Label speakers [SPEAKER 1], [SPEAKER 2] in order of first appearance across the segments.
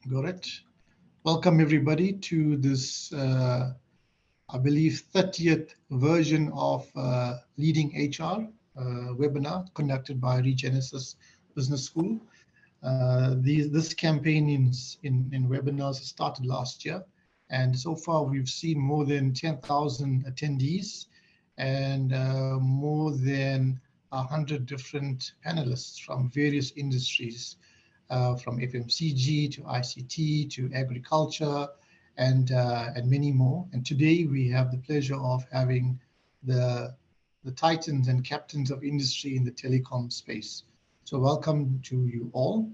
[SPEAKER 1] Got it. Welcome everybody to this, I believe, 30th version of Leading HR webinar conducted by Regenesis Business School. This campaign in webinars started last year, and so far we've seen more than 10,000 attendees and more than 100 different panelists from various industries, from FMCG to ICT to agriculture and many more. And today we have the pleasure of having the titans and captains of industry in the telecom space. So welcome to you all.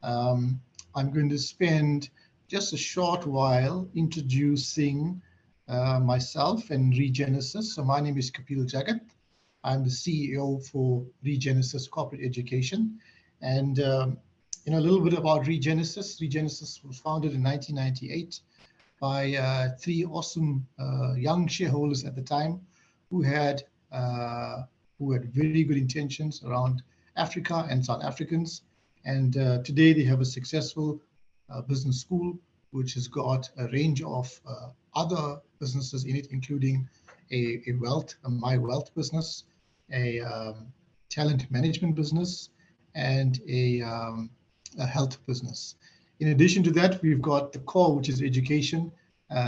[SPEAKER 1] I'm going to spend just a short while introducing myself and Regenesis. So my name is Kapil Jagat. I'm the CEO for Regenesis Corporate Education. And a little bit about Regenesis. Regenesis was founded in 1998 by three awesome young shareholders at the time who had very good intentions around Africa and South Africans. And today they have a successful business school, which has got a range of other businesses in it, including a My Wealth business, a talent management business, and a health business. In addition to that, we've got the core, which is education,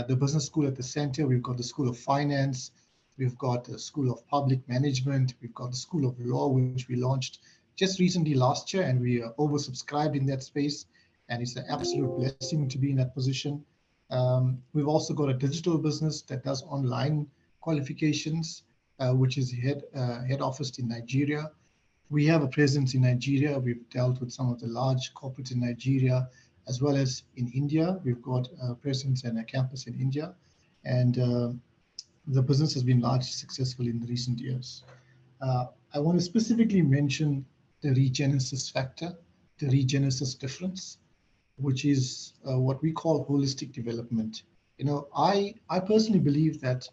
[SPEAKER 1] the business school at the center. We've got the School of Finance. We've got the School of Public Management. We've got the School of Law, which we launched just recently last year, and we are oversubscribed in that space. And it's an absolute blessing to be in that position. We've also got a digital business that does online qualifications, which is head officed in Nigeria. We have a presence in Nigeria. We've dealt with some of the large corporates in Nigeria, as well as in India. We've got a presence and a campus in India. And the business has been largely successful in the recent years. I want to specifically mention the Regenesis factor, the Regenesis difference, which is what we call holistic development. I personally believe that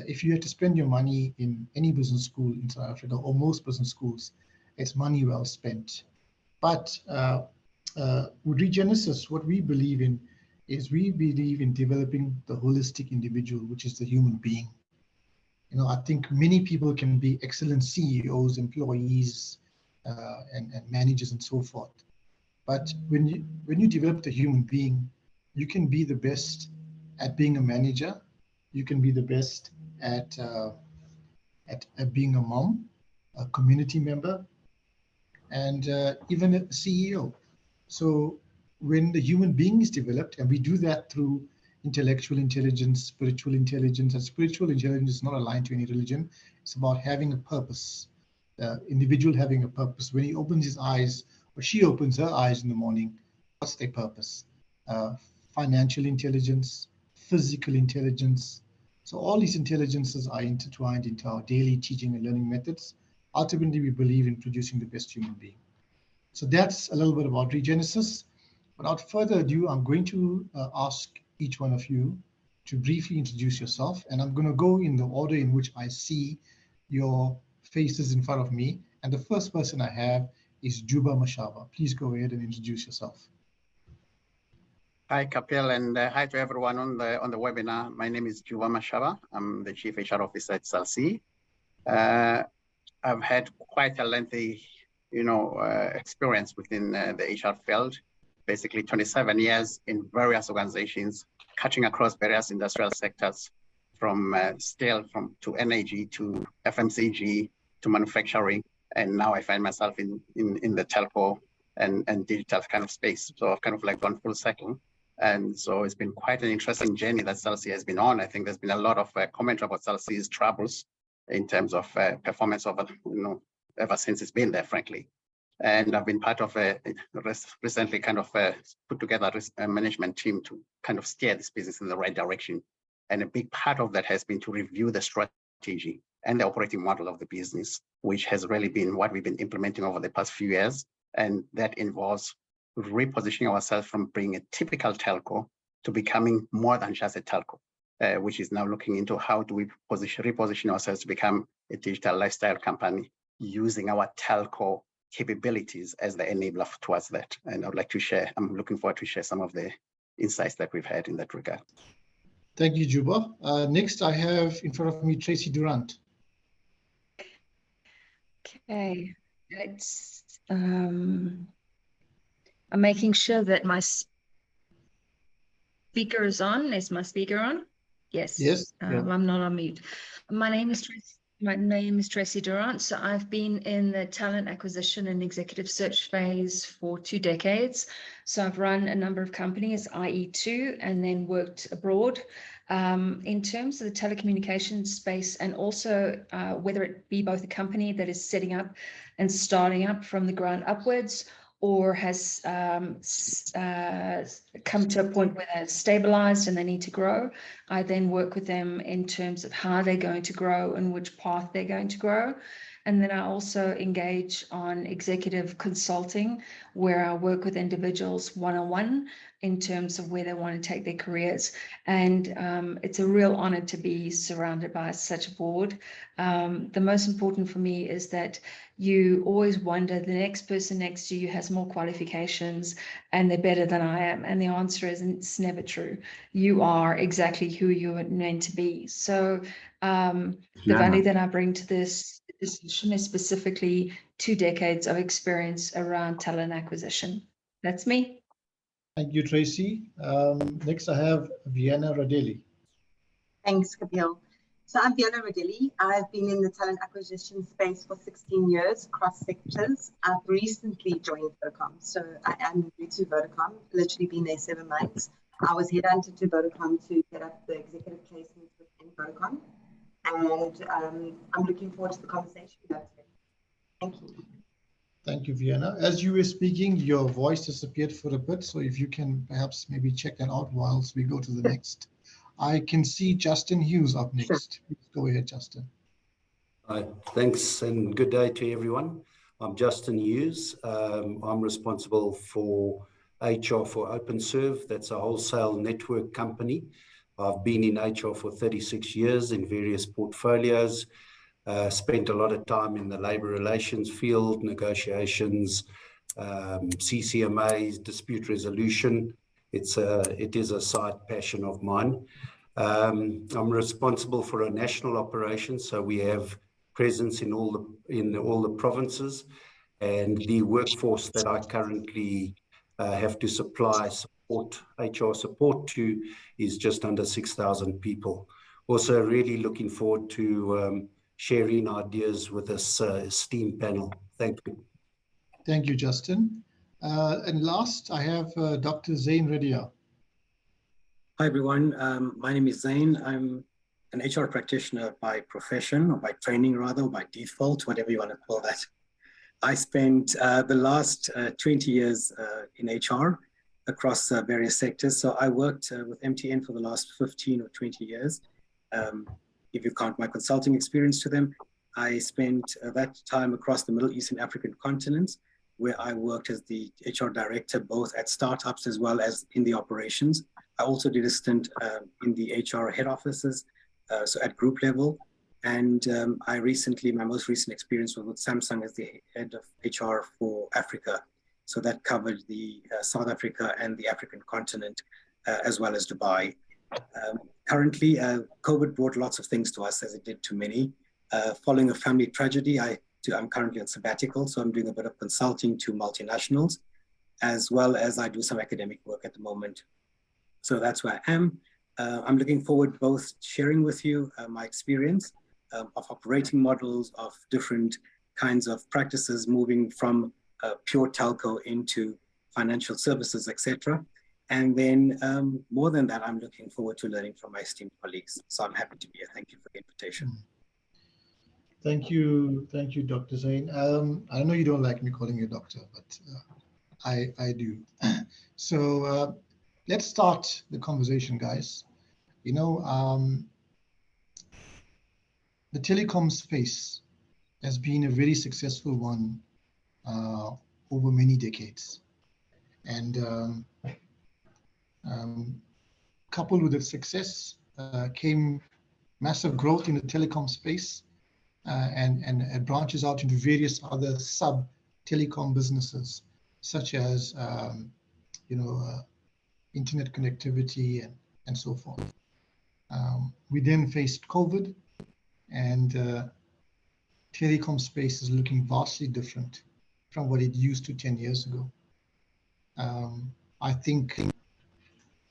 [SPEAKER 1] if you had to spend your money in any business school in South Africa, or most business schools, it's money well spent. But with Regenesis, what we believe in is we believe in developing the holistic individual, which is the human being. I think many people can be excellent CEOs, employees, and managers and so forth. But when you develop the human being, you can be the best at being a manager. You can be the best at being a mom, a community member, and even a CEO. So when the human being is developed, and we do that through intellectual intelligence, spiritual intelligence, and spiritual intelligence is not aligned to any religion. It's about having a purpose, the individual having a purpose. When he opens his eyes, or she opens her eyes in the morning, what's their purpose? Financial intelligence, physical intelligence. So all these intelligences are intertwined into our daily teaching and learning methods. Ultimately, we believe in producing the best human being. So that's a little bit about Regenesis. Without further ado, I'm going to ask each one of you to briefly introduce yourself. And I'm going to go in the order in which I see your faces in front of me. And the first person I have is Juba Mashaba. Please go ahead and introduce yourself.
[SPEAKER 2] Hi, Kapil, and hi to everyone on the webinar. My name is Juba Mashaba. I'm the Chief HR Officer at SALC. I've had quite a lengthy, experience within the HR field, basically 27 years in various organizations, cutting across various industrial sectors, from steel to energy to FMCG to manufacturing. And now I find myself in the telco and digital kind of space. So I've kind of like gone full cycle. And so it's been quite an interesting journey that SALC has been on. I think there's been a lot of commentary about SALC's troubles in terms of performance over, ever since it's been there, frankly. And I've been part of a recently kind of put together a management team to kind of steer this business in the right direction. And a big part of that has been to review the strategy and the operating model of the business, which has really been what we've been implementing over the past few years. And that involves repositioning ourselves from being a typical telco to becoming more than just a telco, which is now looking into how do we reposition ourselves to become a digital lifestyle company using our telco capabilities as the enabler towards that. And I would like to share, I'm looking forward to share some of the insights that we've had in that regard.
[SPEAKER 1] Thank you, Juba. Next, I have in front of me Tracy Durant.
[SPEAKER 3] Okay, it's I'm making sure that my speaker is on. Is my speaker on? Yes.
[SPEAKER 1] Yes. Yeah.
[SPEAKER 3] I'm not on mute. My name is Tracy Durant. So I've been in the talent acquisition and executive search phase for 2 decades. So I've run a number of companies, i.e. 2, and then worked abroad. In terms of the telecommunications space, and also whether it be both a company that is setting up and starting up from the ground upwards, or has come to a point where they're stabilized and they need to grow, I then work with them in terms of how they're going to grow and which path they're going to grow. And then I also engage on executive consulting, where I work with individuals one-on-one in terms of where they want to take their careers. And it's a real honor to be surrounded by such a board. The most important for me is that you always wonder, the next person next to you has more qualifications and they're better than I am. And the answer is, it's never true. You are exactly who you are meant to be. So the value that I bring to this decision is specifically 2 decades of experience around talent acquisition. That's me.
[SPEAKER 1] Thank you, Tracy. Next, I have Vienna Radeli.
[SPEAKER 4] Thanks, Kapil. So I'm Vienna Radeli. I've been in the talent acquisition space for 16 years across sectors. I've recently joined Vodacom. So I am new to Vodacom, literally been there 7 months. I was headhunted to Vodacom to set up the executive placements within Vodacom. And I'm looking forward to the conversation. Thank you.
[SPEAKER 1] Thank you, Vienna. As you were speaking, your voice disappeared for a bit. So if you can perhaps maybe check that out whilst we go to the next. I can see Justin Hughes up next. Please go ahead, Justin.
[SPEAKER 5] Hi, thanks and good day to everyone. I'm Justin Hughes. I'm responsible for HR for OpenServe. That's a wholesale network company. I've been in HR for 36 years in various portfolios. Spent a lot of time in the labor relations field, negotiations, CCMAs, dispute resolution. It is a side passion of mine. I'm responsible for a national operation, so we have presence in all the provinces, and the workforce that I currently have to supply HR support to is just under 6,000 people. Also, really looking forward to sharing ideas with this esteemed panel. Thank you.
[SPEAKER 1] Thank you, Justin. And last, I have Dr. Zain Radia.
[SPEAKER 6] Hi, everyone. My name is Zain. I'm an HR practitioner by profession, or by training rather, or by default, whatever you want to call that. I spent the last 20 years in HR across various sectors. So I worked with MTN for the last 15 or 20 years. If you count my consulting experience to them, I spent that time across the Middle East and African continents, where I worked as the HR director, both at startups as well as in the operations. I also did a stint in the HR head offices, so at group level. And my most recent experience was with Samsung as the head of HR for Africa. So that covered the South Africa and the African continent, as well as Dubai. Currently, COVID brought lots of things to us, as it did to many. Following a family tragedy, I'm currently on sabbatical, so I'm doing a bit of consulting to multinationals, as well as I do some academic work at the moment. So that's where I am. I'm looking forward both sharing with you my experience of operating models of different kinds of practices, moving from pure telco into financial services, etc. And then more than that, I'm looking forward to learning from my esteemed colleagues. So I'm happy to be here. Thank you for the invitation.
[SPEAKER 1] Thank you, Dr. Zain. I know you don't like me calling you doctor, but I do. So let's start the conversation, guys. You know, the telecom space has been a very successful one over many decades. And coupled with the success came massive growth in the telecom space and it branches out into various other sub telecom businesses, such as internet connectivity and so forth. We then faced COVID, and telecom space is looking vastly different from what it used to 10 years ago. I think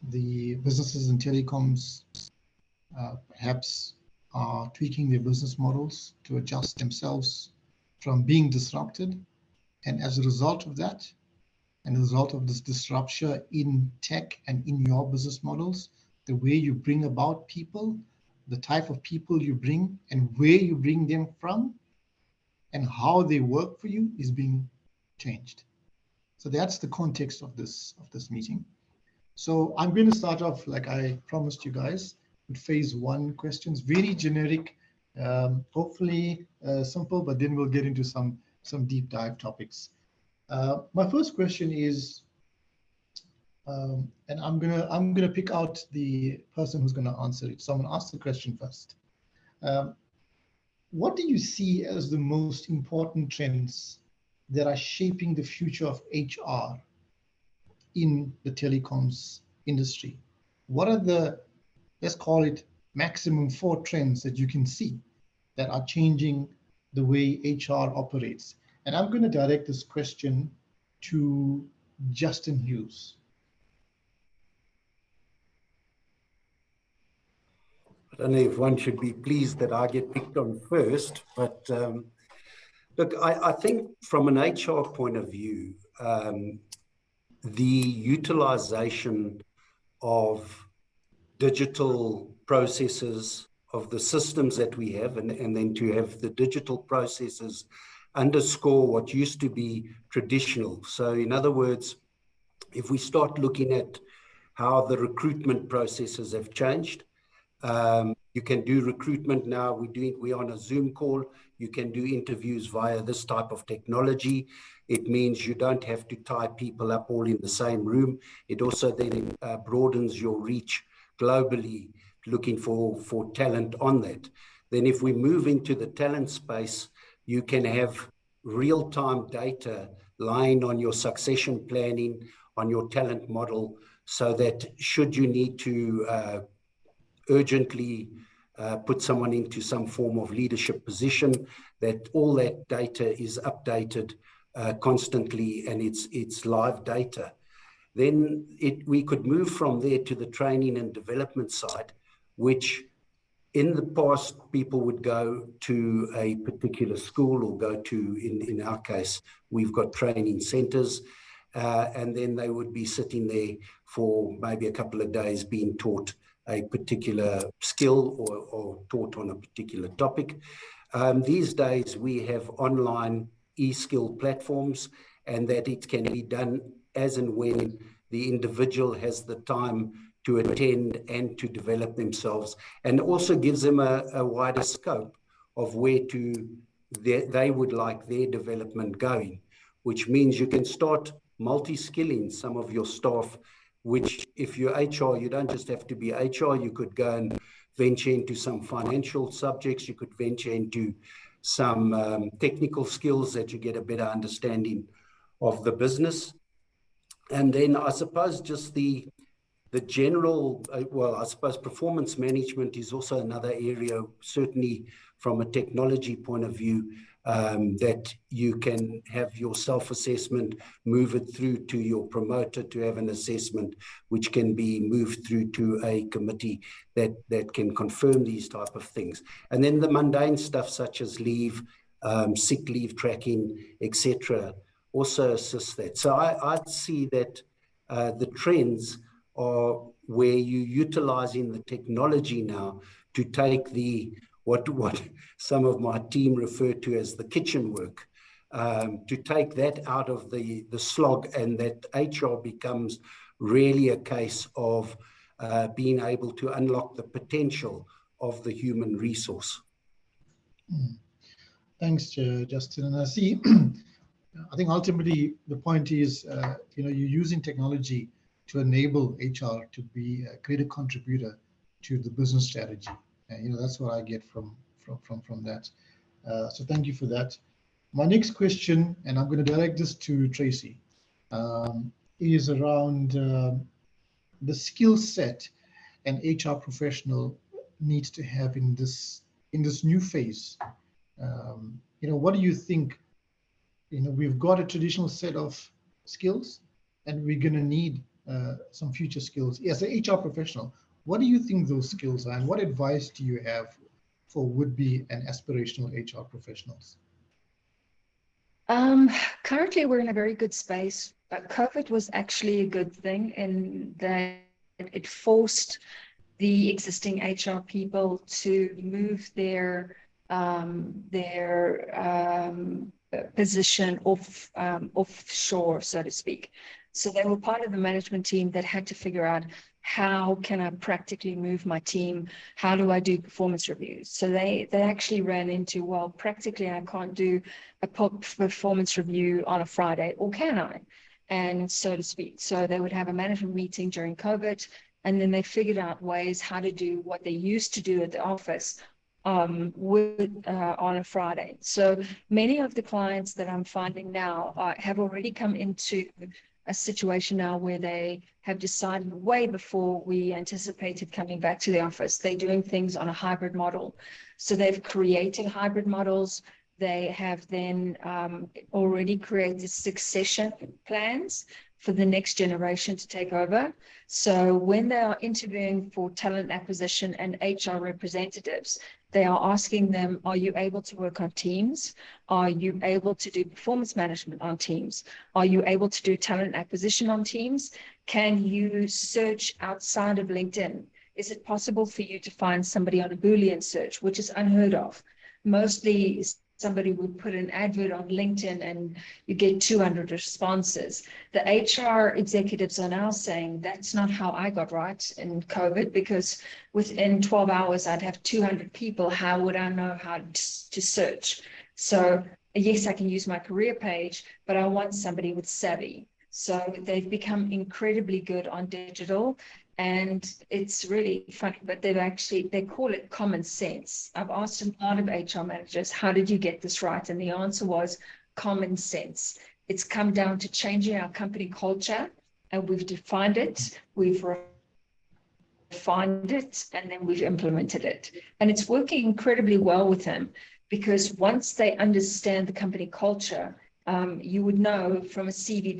[SPEAKER 1] the businesses in telecoms perhaps are tweaking their business models to adjust themselves from being disrupted. And as a result of that, and as a result of this disruption in tech and in your business models, the way you bring about people, the type of people you bring and where you bring them from and how they work for you is being changed. So that's the context of this meeting. So I'm going to start off, like I promised you guys, with phase one questions, very generic, hopefully simple, but then we'll get into some deep dive topics. My first question is, and I'm gonna pick out the person who's gonna answer it. So I'm gonna ask the question first. What do you see as the most important trends that are shaping the future of HR in the telecoms industry? What are the, let's call it, maximum 4 trends that you can see that are changing the way HR operates? And I'm going to direct this question to Justin Hughes.
[SPEAKER 5] I don't know if one should be pleased that I get picked on first, but look, I think from an HR point of view, the utilization of digital processes, of the systems that we have, and then to have the digital processes underscore what used to be traditional. So in other words, if we start looking at how the recruitment processes have changed, you can do recruitment now. We're on a Zoom call. You can do interviews via this type of technology. It means you don't have to tie people up all in the same room. It also then broadens your reach globally, looking for talent on that. Then if we move into the talent space, you can have real-time data lying on your succession planning, on your talent model, so that should you need to urgently put someone into some form of leadership position, that all that data is updated constantly, and it's live data. Then we could move from there to the training and development side, which in the past people would go to a particular school or go to, in our case, we've got training centers, and then they would be sitting there for maybe a couple of days being taught a particular skill or taught on a particular topic. These days we have online e-skill platforms, and that it can be done as and when the individual has the time to attend and to develop themselves, and also gives them a wider scope of where they would like their development going, which means you can start multi-skilling some of your staff, which if you're HR, you don't just have to be HR, you could go and venture into some financial subjects, you could venture into some technical skills that you get a better understanding of the business. And then I suppose just the general, well, I suppose performance management is also another area, certainly from a technology point of view, that you can have your self-assessment, move it through to your promoter to have an assessment, which can be moved through to a committee that can confirm these type of things. And then the mundane stuff such as leave, sick leave tracking, etc., also assists that. So I'd see that the trends are where you're utilizing the technology now to take what some of my team refer to as the kitchen work, to take that out of the slog, and that HR becomes really a case of being able to unlock the potential of the human resource.
[SPEAKER 1] Thanks, Justin. And I see, I think ultimately the point is, you're using technology to enable HR to be a greater contributor to the business strategy. And that's what I get from that. So thank you for that. My next question, and I'm going to direct this to Tracy, is around the skill set an HR professional needs to have in this new phase. What do you think? We've got a traditional set of skills, and we're going to need some future skills. As an HR professional, what do you think those skills are, and what advice do you have for would-be and aspirational HR professionals?
[SPEAKER 3] Currently, we're in a very good space, but COVID was actually a good thing in that it forced the existing HR people to move their position offshore, so to speak. So they were part of the management team that had to figure out, how can I practically move my team? How do I do performance reviews? So they actually ran into, well, practically I can't do a performance review on a Friday, or can I? And so to speak. So they would have a management meeting during COVID, and then they figured out ways how to do what they used to do at the office on a Friday. So many of the clients that I'm finding now have already come into a situation now where they have decided way before we anticipated coming back to the office. They're doing things on a hybrid model. So they've created hybrid models. They have then already created succession plans for the next generation to take over. So when they are interviewing for talent acquisition and HR representatives, they are asking them, are you able to work on teams? Are you able to do performance management on teams? Are you able to do talent acquisition on teams? Can you search outside of LinkedIn? Is it possible for you to find somebody on a Boolean search, which is unheard of? Mostly somebody would put an advert on LinkedIn and you get 200 responses. The HR executives are now saying, that's not how I got right in COVID, because within 12 hours, I'd have 200 people. How would I know how to search? So yes, I can use my career page, but I want somebody with savvy. So they've become incredibly good on digital. And it's really funny, but they call it common sense. I've asked a lot of HR managers, how did you get this right? And the answer was common sense. It's come down to changing our company culture, and we've defined it, we've refined it, and then we've implemented it. And it's working incredibly well with them, because once they understand the company culture, you would know from a CV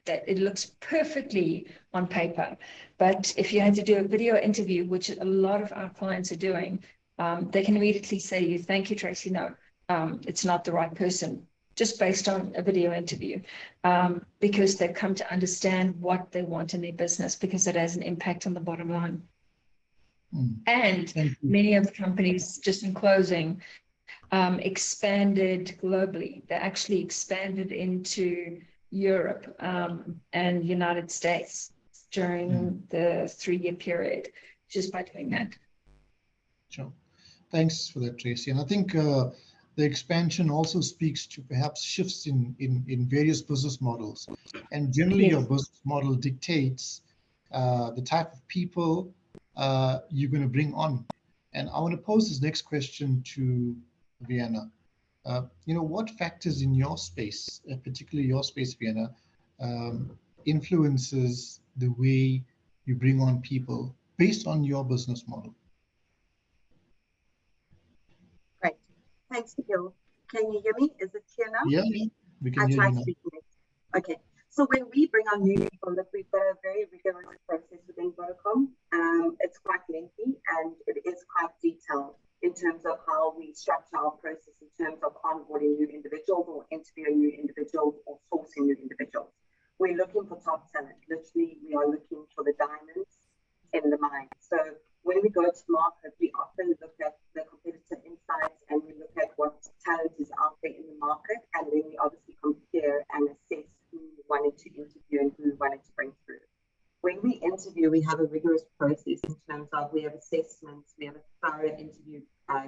[SPEAKER 3] that it looks perfectly on paper. But if you had to do a video interview, which a lot of our clients are doing, they can immediately say to you, thank you, Tracy, no, it's not the right person, just based on a video interview, because they've come to understand what they want in their business, because it has an impact on the bottom line. And many of the companies, just in closing, expanded globally. They actually expanded into Europe and United States during the 3-year period, just by doing that.
[SPEAKER 1] Sure. Thanks for that, Tracy. And I think the expansion also speaks to perhaps shifts in various business models. And generally, your business model dictates the type of people you're going to bring on. And I want to pose this next question to Vienna. What factors in your space, particularly your space, Vienna, influences the way you bring on people based on your business model?
[SPEAKER 4] Great. Thanks, Gil. Can you hear me? Is it clear now?
[SPEAKER 1] Yeah, we can hear you now.
[SPEAKER 4] Okay. So when we bring on new people, look, we've got a very rigorous process within Vodacom. It's quite lengthy and it is quite detailed in terms of how we structure our process in terms of onboarding new individuals or interviewing new individuals or sourcing new individuals. We're looking for top talent. Literally, we are looking for the diamonds in the mine. So when we go to market, we often look at the competitor insights and we look at what talent is out there in the market, and then we obviously compare and assess who we wanted to interview and who we wanted to bring through. When we interview, we have a rigorous process in terms of we have assessments, we have a thorough interview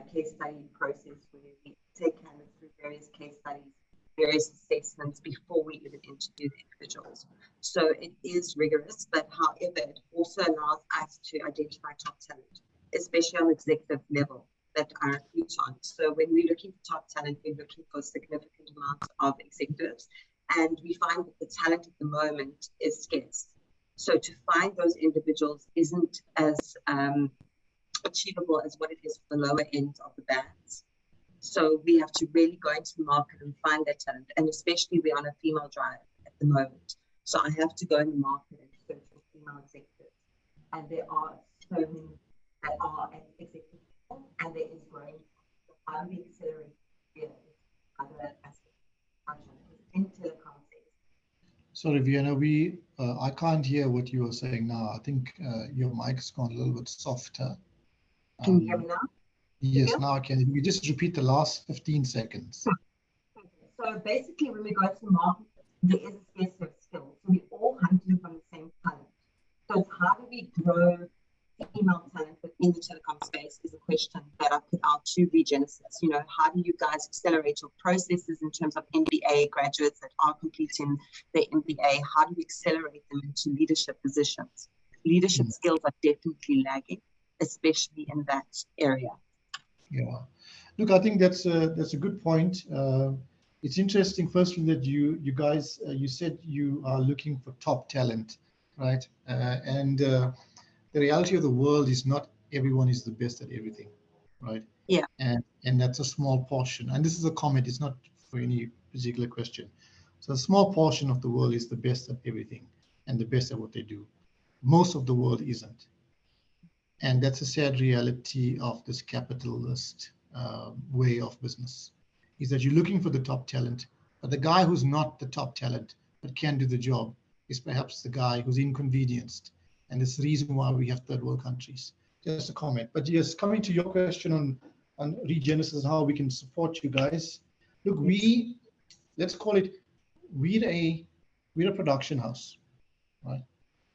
[SPEAKER 4] case study process where we take candidates through various case studies, various assessments before we even interview the individuals. So it is rigorous, but however, it also allows us to identify top talent, especially on executive level. that I recruit on. So when we're looking for top talent, we're looking for a significant amount of executives, and we find that the talent at the moment is scarce. So to find those individuals isn't as achievable as what it is for the lower end of the bands. So we have to really go into the market and find that talent, and especially we're on a female drive at the moment. So I have to go in the market and search for female executives, and there are so many that are at executive level, and there is growing. So how do we accelerate other aspects in telecom?
[SPEAKER 1] Sorry, Vienna, I can't hear what you are saying now. I think your mic's gone a little bit softer.
[SPEAKER 4] Can you hear me now?
[SPEAKER 1] Yes, now I can. You just repeat the last 15 seconds.
[SPEAKER 4] Okay. So basically, when we go to the market, there is a scarcity of skills. So we're all hunting from the same talent. So it's how do we grow female talent within the telecom space is a question that I put out to Regenesis. You know, how do you guys accelerate your processes in terms of MBA graduates that are completing their MBA? How do we accelerate them into leadership positions? Leadership skills are definitely lagging, especially in that area.
[SPEAKER 1] Yeah, look, I think that's a good point. It's interesting, firstly, that you guys you said you are looking for top talent, right? And the reality of the world is not everyone is the best at everything, right?
[SPEAKER 4] Yeah.
[SPEAKER 1] And that's a small portion. And this is a comment. It's not for any particular question. So a small portion of the world is the best at everything and the best at what they do. Most of the world isn't. And that's a sad reality of this capitalist way of business, is that you're looking for the top talent, but the guy who's not the top talent but can do the job is perhaps the guy who's inconvenienced. And it's the reason why we have third world countries. Just a comment. But yes, coming to your question on Regenesis and how we can support you guys. Look, let's call it, we're a production house, right?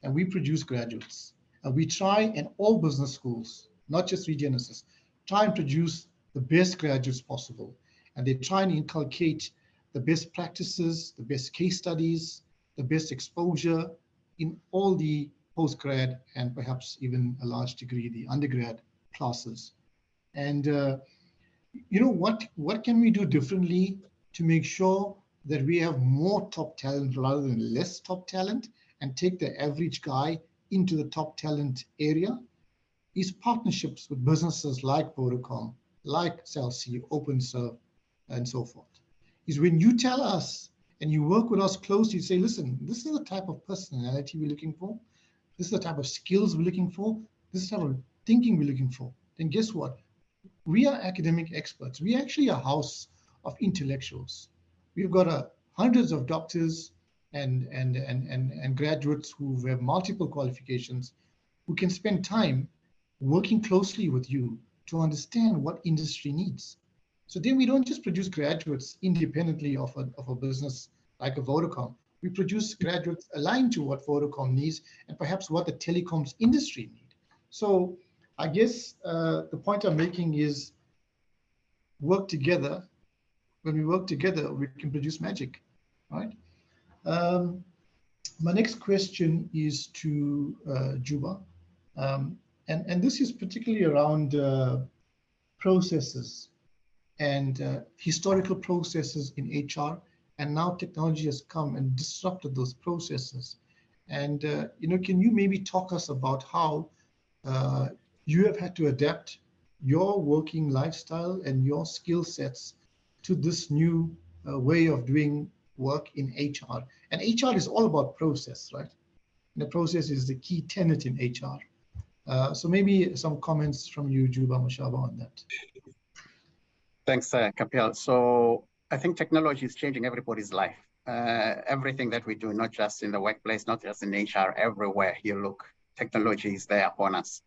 [SPEAKER 1] And we produce graduates. And we try, in all business schools, not just Regenesis, try and produce the best graduates possible. And they try and inculcate the best practices, the best case studies, the best exposure in all the postgrad and perhaps even a large degree, the undergrad classes. And you know, what can we do differently to make sure that we have more top talent rather than less top talent and take the average guy into the top talent area? Is partnerships with businesses like Vodacom, like Cell C, OpenServe, and so forth. Is when you tell us and you work with us closely, say, listen, this is the type of personality we're looking for. This is the type of skills we're looking for. This is the type of thinking we're looking for. Then guess what? We are academic experts. We are actually a house of intellectuals. We've got hundreds of doctors and graduates who have multiple qualifications who can spend time working closely with you to understand what industry needs. So then we don't just produce graduates independently of a business like a Vodacom. We produce graduates aligned to what Vodacom needs and perhaps what the telecoms industry needs. So I guess the point I'm making is work together. When we work together, we can produce magic, right? My next question is to Juba. And this is particularly around processes and historical processes in HR. And now technology has come and disrupted those processes. And you know, can you maybe talk us about how you have had to adapt your working lifestyle and your skill sets to this new way of doing work in HR? And HR is all about process, right? And the process is the key tenet in HR. So maybe some comments from you, Juba Mashaba, on that.
[SPEAKER 2] Thanks, Kapil. So I think technology is changing everybody's life. Everything that we do, not just in the workplace, not just in HR, everywhere you look, technology is there upon us.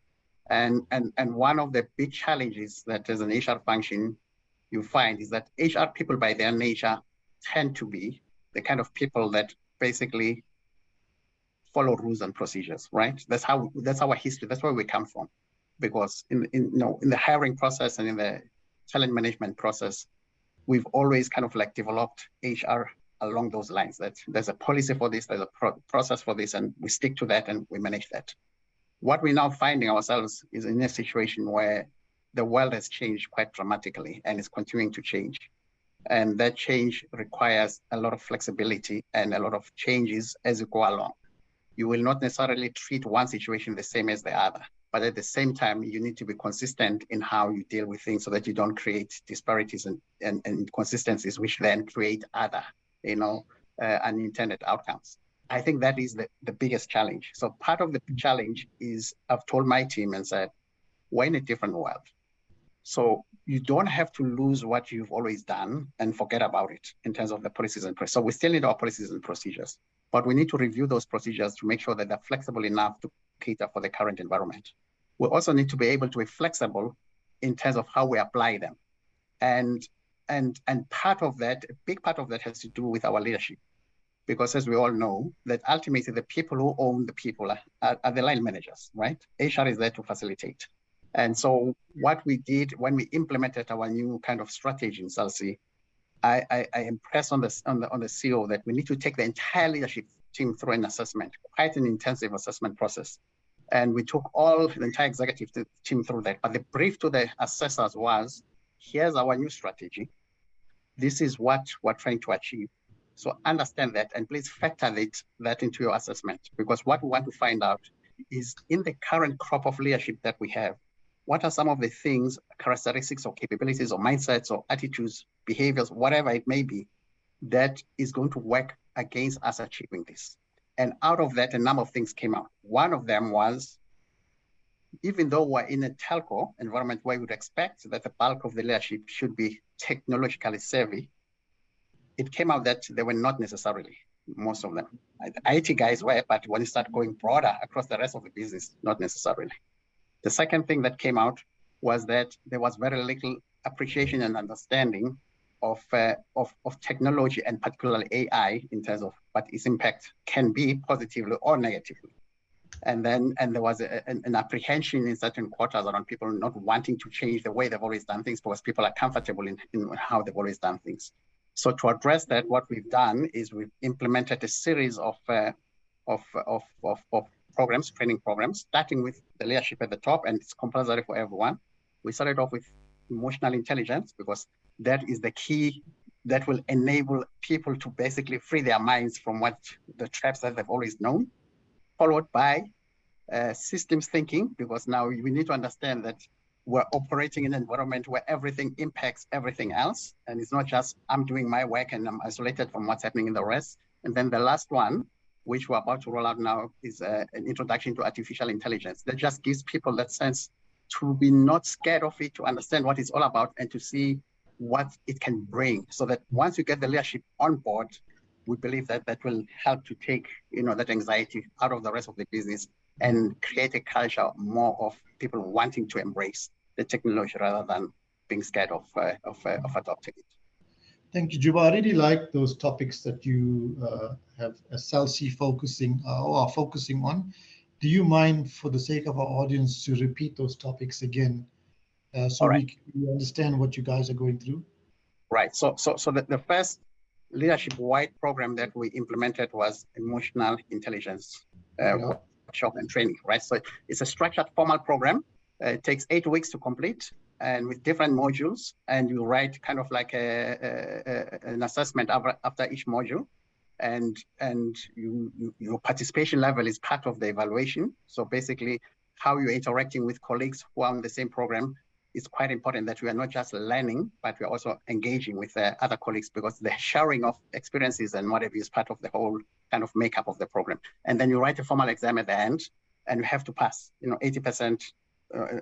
[SPEAKER 2] And one of the big challenges that as an HR function you find is that HR people by their nature tend to be the kind of people that basically follow rules and procedures, right? That's our history. That's where we come from. Because in the hiring process and in the talent management process, we've always kind of like developed HR along those lines. That there's a policy for this, there's a process for this, and we stick to that and we manage that. What we're now finding ourselves is in a situation where the world has changed quite dramatically and is continuing to change. And that change requires a lot of flexibility and a lot of changes as you go along. You will not necessarily treat one situation the same as the other, but at the same time, you need to be consistent in how you deal with things so that you don't create disparities and inconsistencies, which then create other, unintended outcomes. I think that is the biggest challenge. So part of the challenge is I've told my team and said, we're in a different world. So you don't have to lose what you've always done and forget about it in terms of the policies and procedures. So we still need our policies and procedures, but we need to review those procedures to make sure that they're flexible enough to cater for the current environment. We also need to be able to be flexible in terms of how we apply them. And part of that, a big part of that has to do with our leadership. Because as we all know, that ultimately the people who own the people are the line managers, right? HR is there to facilitate. And so what we did when we implemented our new kind of strategy in SALC, I impressed on the CEO that we need to take the entire leadership team through an assessment, quite an intensive assessment process. And we took the entire executive team through that. But the brief to the assessors was, here's our new strategy. This is what we're trying to achieve. So understand that and please factor that into your assessment, because what we want to find out is in the current crop of leadership that we have, what are some of the things, characteristics or capabilities or mindsets or attitudes, behaviors, whatever it may be, that is going to work against us achieving this. And out of that, a number of things came out. One of them was, even though we're in a telco environment where we would expect that the bulk of the leadership should be technologically savvy, it came out that they were not necessarily, most of them. The IT guys were, but when you start going broader across the rest of the business, not necessarily. The second thing that came out was that there was very little appreciation and understanding of technology and particularly AI in terms of what its impact can be positively or negatively. And there was an apprehension in certain quarters around people not wanting to change the way they've always done things because people are comfortable in how they've always done things. So to address that, what we've done is we've implemented a series of programs, training programs, starting with the leadership at the top, and it's compulsory for everyone. We started off with emotional intelligence because that is the key that will enable people to basically free their minds from the traps that they've always known, followed by systems thinking, because now we need to understand that we're operating in an environment where everything impacts everything else. And it's not just I'm doing my work and I'm isolated from what's happening in the rest. And then the last one, which we're about to roll out now, is an introduction to artificial intelligence. That just gives people that sense to be not scared of it, to understand what it's all about and to see what it can bring. So that once you get the leadership on board, we believe that that will help to take that anxiety out of the rest of the business and create a culture more of people wanting to embrace the technology rather than being scared of adopting it.
[SPEAKER 1] Thank you, Juba. I really like those topics that you have SALC focusing or are focusing on. Do you mind, for the sake of our audience, to repeat those topics again so we understand what you guys are going through? Right.
[SPEAKER 2] So the first leadership-wide program that we implemented was emotional intelligence workshop and training, right? So it's a structured formal program. It takes 8 weeks to complete, and with different modules, and you write kind of like an assessment after each module, and your participation level is part of the evaluation. So basically, how you're interacting with colleagues who are on the same program is quite important, that we are not just learning, but we're also engaging with other colleagues, because the sharing of experiences and whatever is part of the whole kind of makeup of the program. And then you write a formal exam at the end, and you have to pass, 80%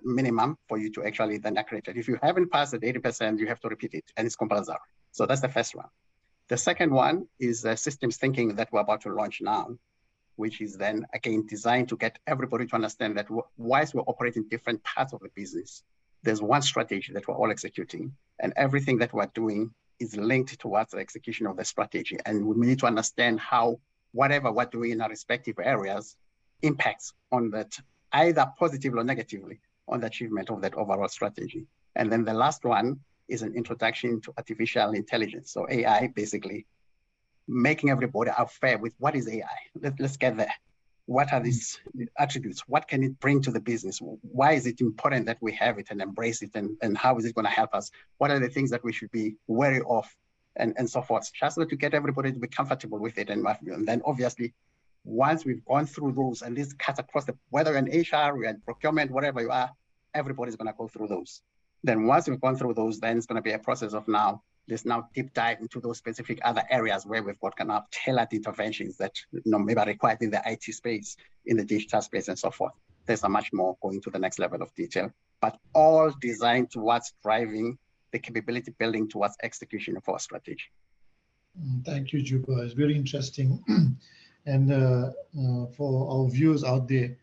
[SPEAKER 2] minimum for you to actually then accredit it. If you haven't passed at 80%, you have to repeat it, and it's compulsory. So that's the first one. The second one is systems thinking that we're about to launch now, which is then again designed to get everybody to understand that whilst we're operating different parts of the business, there's one strategy that we're all executing, and everything that we're doing is linked towards the execution of the strategy. And we need to understand how whatever we're doing in our respective areas impacts on that, either positively or negatively, on the achievement of that overall strategy. And then the last one is an introduction to artificial intelligence. So AI, basically making everybody aware with what is AI. Let's get there. what are these attributes? What can it bring to the business? Why is it important that we have it and embrace it? And how is it going to help us? What are the things that we should be wary of? And so forth, just to get everybody to be comfortable with it. And then obviously, once we've gone through those, and this cuts across whether in HR, or in procurement, whatever you are, everybody's going to go through those. Then once we've gone through those, then it's going to be a process of let's deep dive into those specific other areas where we've got kind of tailored interventions that maybe are required in the IT space, in the digital space, and so forth. There's a much more going to the next level of detail, but all designed towards driving the capability building towards execution of our strategy.
[SPEAKER 1] Thank you, Juba. It's very interesting. And for our viewers out there,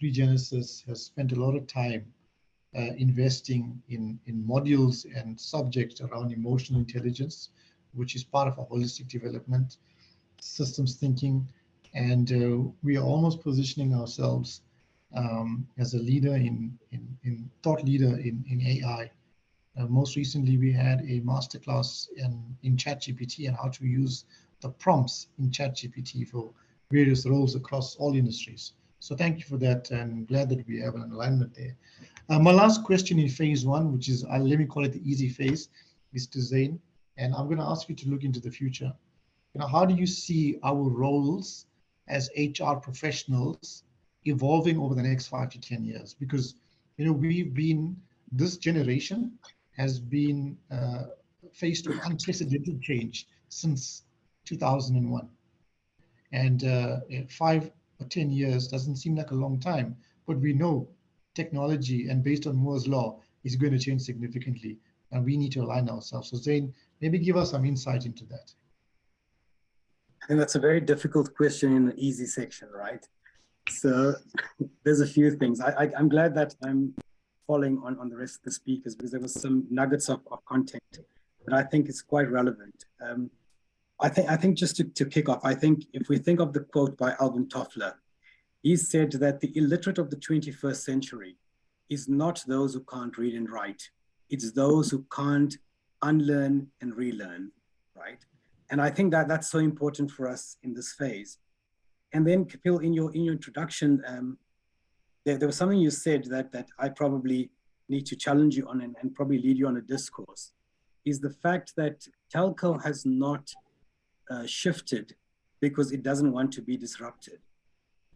[SPEAKER 1] Regenesis has spent a lot of time investing in modules and subjects around emotional intelligence, which is part of our holistic development, systems thinking, and we are almost positioning ourselves as a leader thought leader in AI. Most recently, we had a masterclass in ChatGPT and how to use the prompts in ChatGPT for various roles across all industries. So thank you for that, and glad that we have an alignment there. My last question in phase one, which is, let me call it the easy phase, is to Zain, and I'm going to ask you to look into the future. How do you see our roles as HR professionals evolving over the next 5 to 10 years? Because this generation has been faced with unprecedented change since 2001. And 5 or 10 years doesn't seem like a long time, but we know technology, and based on Moore's law, is going to change significantly, and we need to align ourselves. So Zain, maybe give us some insight into that.
[SPEAKER 6] I think that's a very difficult question in the easy section, right? So there's a few things. I'm glad that I'm following on the rest of the speakers, because there was some nuggets of content that I think is quite relevant. I think just to kick off, I think if we think of the quote by Alvin Toffler, he said that the illiterate of the 21st century is not those who can't read and write. It's those who can't unlearn and relearn, right? And I think that that's so important for us in this phase. And then, Kapil, in your introduction, there was something you said that I probably need to challenge you on and probably lead you on a discourse, is the fact that telco has not shifted because it doesn't want to be disrupted.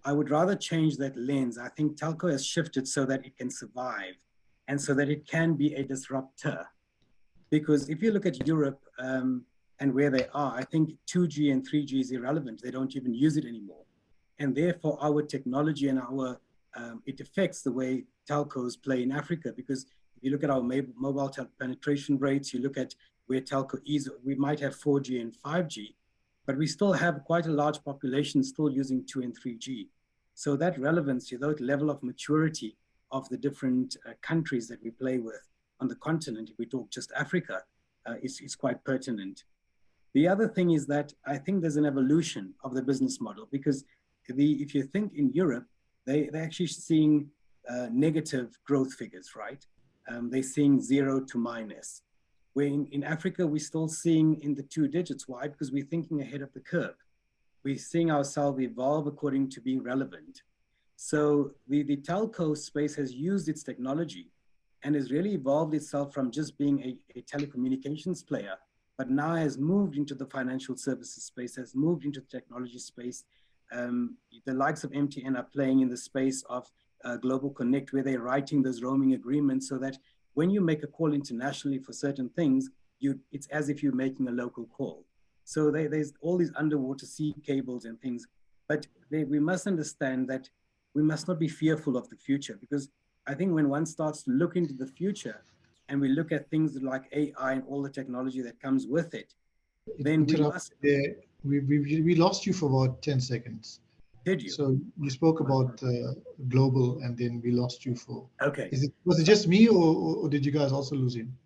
[SPEAKER 6] I would rather change that lens. I think telco has shifted so that it can survive and so that it can be a disruptor. Because if you look at Europe and where they are, I think 2G and 3G is irrelevant. They don't even use it anymore. And therefore our technology and it affects the way telcos play in Africa, because if you look at our mobile penetration rates, you look at where telco is, we might have 4G and 5G, but we still have quite a large population still using 2 and 3G. So that relevance, that level of maturity of the different countries that we play with on the continent, if we talk just Africa, is quite pertinent. The other thing is that I think there's an evolution of the business model, because if you think in Europe, they're actually seeing negative growth figures, right? They're seeing 0 to minus. Where in Africa, we're still seeing in the 2 digits. Why? Because we're thinking ahead of the curve. We're seeing ourselves evolve according to being relevant. So the telco space has used its technology and has really evolved itself from just being a telecommunications player, but now has moved into the financial services space, has moved into the technology space. The likes of MTN are playing in the space of Global Connect, where they're writing those roaming agreements so that when you make a call internationally for certain things, it's as if you're making a local call. So there's all these underwater sea cables and things, but we must understand that we must not be fearful of the future, because I think when one starts to look into the future and we look at things like AI and all the technology that comes with it, then we must...
[SPEAKER 1] We lost you for about 10 seconds.
[SPEAKER 6] Did you?
[SPEAKER 1] So you spoke about global, and then we lost you for...
[SPEAKER 6] Okay.
[SPEAKER 1] Was it just me, or did you guys also lose him?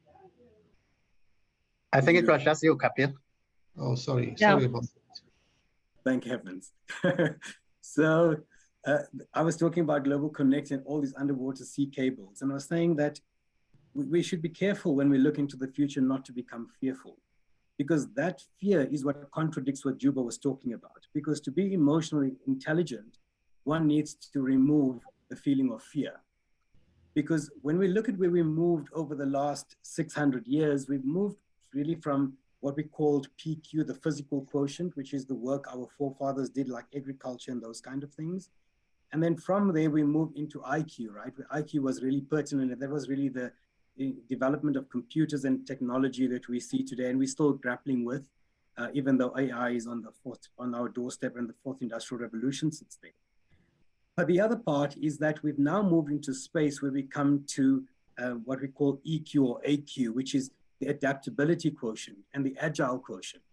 [SPEAKER 2] I think it was just you, Kapil.
[SPEAKER 1] Oh, sorry.
[SPEAKER 3] Yeah.
[SPEAKER 1] Sorry about that.
[SPEAKER 6] Thank heavens. So I was talking about Global Connect and all these underwater sea cables. And I was saying that we should be careful when we look into the future not to become fearful. because that fear is what contradicts what Juba was talking about. Because to be emotionally intelligent, one needs to remove the feeling of fear. Because when we look at where we moved over the last 600 years, we've moved really from what we called PQ, the physical quotient, which is the work our forefathers did, like agriculture and those kind of things. And then from there, we moved into IQ, right? Where IQ was really pertinent, and that was really the development of computers and technology that we see today, and we're still grappling with, even though AI is on our doorstep and the fourth industrial revolution sits there. But the other part is that we've now moved into space where we come to what we call EQ or AQ, which is the adaptability quotient and the agile quotient.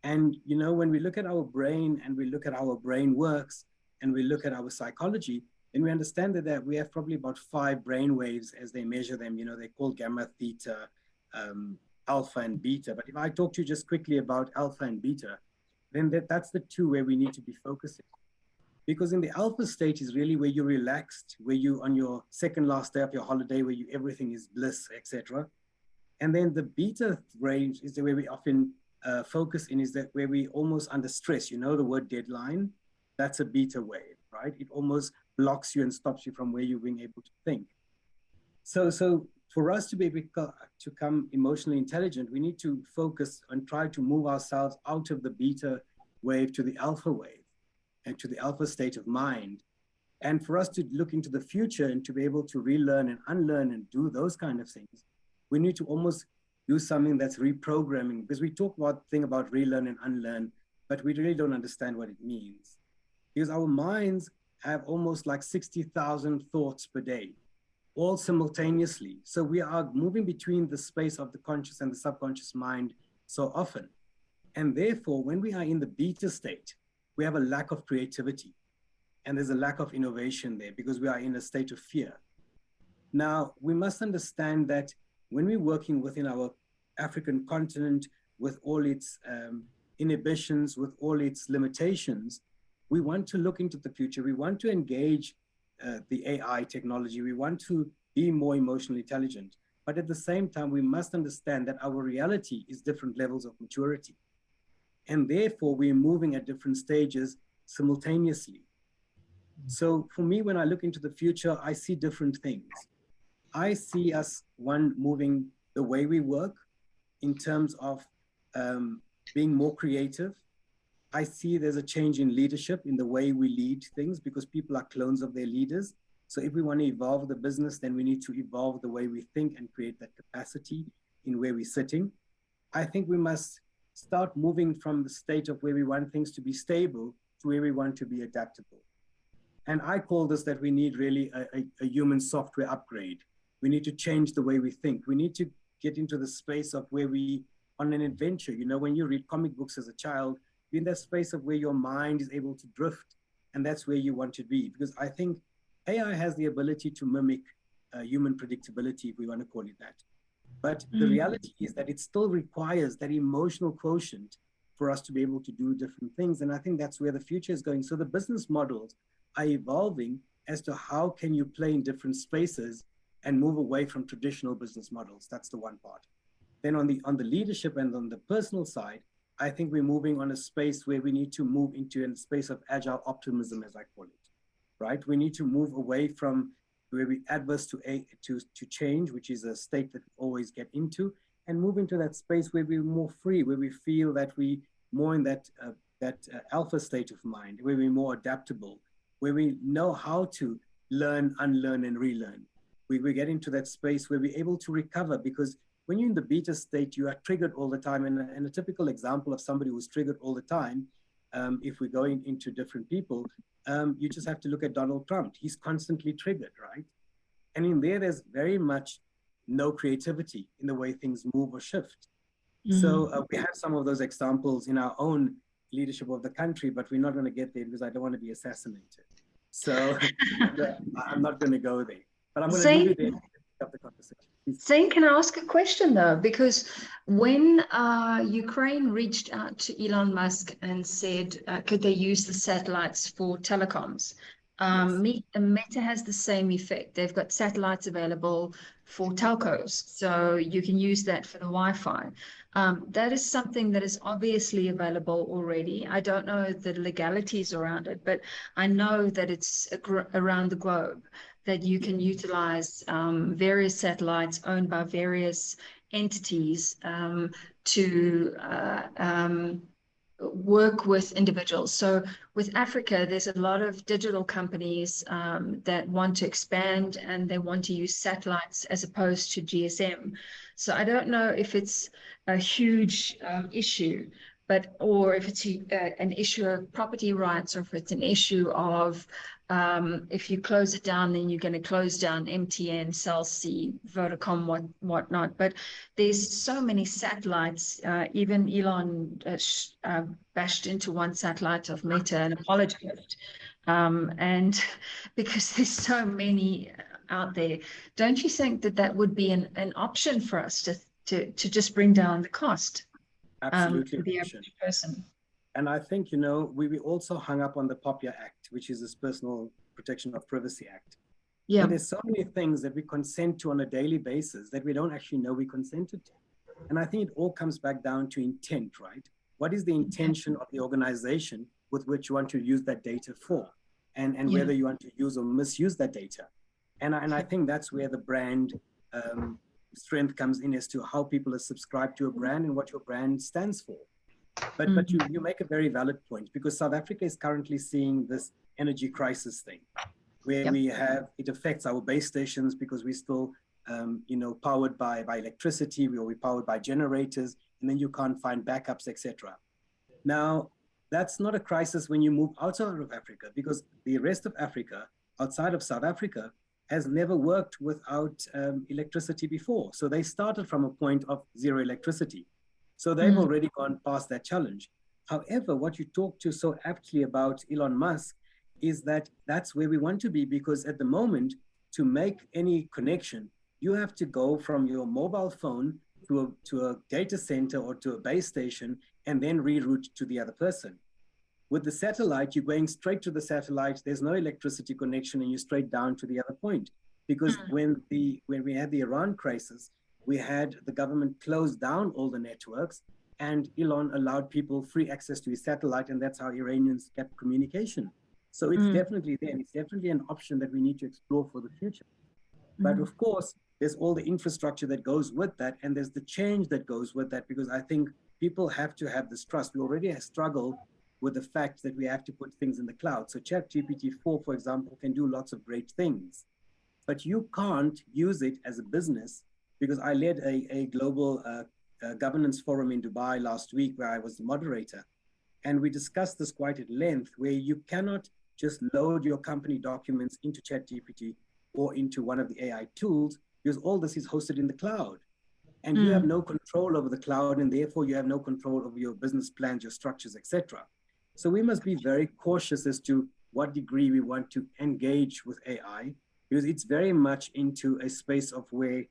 [SPEAKER 6] And, you know, when we look at our brain and we look at how our brain works and we look at our psychology, then we understand that we have probably about 5 brain waves as they measure them. You know, they're called gamma, theta, alpha, and beta. But if I talk to you just quickly about alpha and beta, then that's the 2 where we need to be focusing. Because in the alpha state is really where you're relaxed, where you on your second last day of your holiday, where everything is bliss, etc. And then the beta range is the way we often focus in, is that where we almost under stress. You know the word deadline? That's a beta wave, right? It almost blocks you and stops you from where you're being able to think. So for us to be able to become emotionally intelligent, we need to focus and try to move ourselves out of the beta wave to the alpha wave and to the alpha state of mind. And for us to look into the future and to be able to relearn and unlearn and do those kind of things, we need to almost do something that's reprogramming, because we talk about thing about relearn and unlearn, but we really don't understand what it means. Because our minds have almost like 60,000 thoughts per day, all simultaneously. So we are moving between the space of the conscious and the subconscious mind so often. And therefore, when we are in the beta state, we have a lack of creativity and there's a lack of innovation there because we are in a state of fear. Now, we must understand that when we're working within our African continent with all its inhibitions, with all its limitations, we want to look into the future. We want to engage the AI technology. We want to be more emotionally intelligent. But at the same time, we must understand that our reality is different levels of maturity. And therefore, we're moving at different stages simultaneously. So for me, when I look into the future, I see different things. I see us, one, moving the way we work in terms of being more creative. I see there's a change in leadership in the way we lead things because people are clones of their leaders. So if we want to evolve the business, then we need to evolve the way we think and create that capacity in where we're sitting. I think we must start moving from the state of where we want things to be stable to where we want to be adaptable. And I call this that we need really a human software upgrade. We need to change the way we think. We need to get into the space of where we, on an adventure, you know, when you read comic books as a child, you're in that space of where your mind is able to drift, and that's where you want to be. Because I think AI has the ability to mimic human predictability, if we want to call it that. But the reality is that it still requires that emotional quotient for us to be able to do different things. And I think that's where the future is going. So the business models are evolving as to how can you play in different spaces and move away from traditional business models. That's the one part. Then on the leadership and on the personal side, I think we're moving on a space where we need to move into a space of agile optimism, as I call it, right? We need to move away from where we're adverse to change, which is a state that we always get into, and move into that space where we're more free, where we feel that we more in that alpha state of mind, where we're more adaptable, where we know how to learn, unlearn, and relearn. We get into that space where we're able to recover, because when you're in the beta state, you are triggered all the time. And a typical example of somebody who's triggered all the time, if we're going into different people, you just have to look at Donald Trump. He's constantly triggered, right? And in there's very much no creativity in the way things move or shift. So we have some of those examples in our own leadership of the country, but we're not going to get there because I don't want to be assassinated. So I'm not going to go there. But I'm going to leave you there to pick up the conversation.
[SPEAKER 3] Zane, can I ask a question though? Because when Ukraine reached out to Elon Musk and said, could they use the satellites for telecoms? Meta has the same effect. They've got satellites available for telcos, so you can use that for the Wi-Fi. That is something that is obviously available already. I don't know the legalities around it, but I know that it's around the globe that you can utilize various satellites owned by various entities to work with individuals. So with Africa, there's a lot of digital companies that want to expand and they want to use satellites as opposed to GSM. So I don't know if it's a huge issue, or if it's an issue of property rights, or if it's an issue of if you close it down, then you're going to close down MTN, Cell C, Vodacom, whatnot. But there's so many satellites. Even Elon bashed into one satellite of Meta and apologized. And because there's so many out there, don't you think that that would be an option for us to just bring down the cost?
[SPEAKER 6] Absolutely.
[SPEAKER 3] For the average person.
[SPEAKER 6] And I think, we also hung up on the POPIA Act, which is this Personal Protection of Privacy Act.
[SPEAKER 3] Yeah.
[SPEAKER 6] But there's so many things that we consent to on a daily basis that we don't actually know we consented to. And I think it all comes back down to intent, right? What is the intention of the organization with which you want to use that data for? And whether you want to use or misuse that data. And I think that's where the brand strength comes in, as to how people are subscribed to a brand and what your brand stands for. But you make a very valid point, because South Africa is currently seeing this energy crisis thing, where it affects our base stations because we're still, powered by electricity, we're powered by generators, and then you can't find backups, etc. Now, that's not a crisis when you move outside of Africa, because the rest of Africa, outside of South Africa, has never worked without electricity before. So they started from a point of zero electricity. So they've already gone past that challenge. However, what you talk to so aptly about Elon Musk is that that's where we want to be, because at the moment, to make any connection, you have to go from your mobile phone to a data center or to a base station and then reroute to the other person. With the satellite, you're going straight to the satellite. There's no electricity connection, and you're straight down to the other point. Because when we had the Iran crisis, we had the government close down all the networks, and Elon allowed people free access to his satellite, and that's how Iranians kept communication. So it's definitely there. It's definitely an option that we need to explore for the future. But of course, there's all the infrastructure that goes with that, and there's the change that goes with that, because I think people have to have this trust. We already struggle with the fact that we have to put things in the cloud. So ChatGPT-4, for example, can do lots of great things, but you can't use it as a business, because I led a global governance forum in Dubai last week where I was the moderator. And we discussed this quite at length, where you cannot just load your company documents into ChatGPT or into one of the AI tools, because all this is hosted in the cloud. And you have no control over the cloud, and therefore you have no control over your business plans, your structures, etc. So we must be very cautious as to what degree we want to engage with AI, because it's very much into a space of where,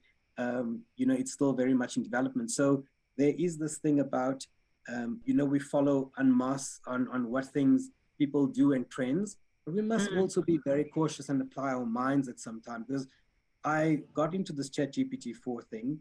[SPEAKER 6] it's still very much in development. So there is this thing about, we follow en masse on what things people do and trends, but we must also be very cautious and apply our minds at some time, because I got into this ChatGPT-4 thing,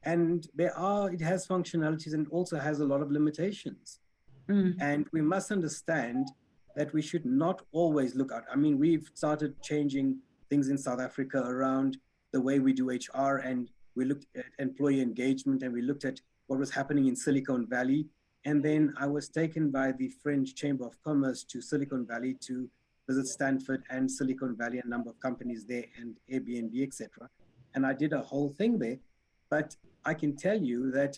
[SPEAKER 6] and it has functionalities and also has a lot of limitations. And we must understand that we should not always look out. I mean, we've started changing things in South Africa around the way we do HR, and we looked at employee engagement, and we looked at what was happening in Silicon Valley. And then I was taken by the French Chamber of Commerce to Silicon Valley to visit Stanford and Silicon Valley, a number of companies there, and Airbnb, etc. And I did a whole thing there. But I can tell you that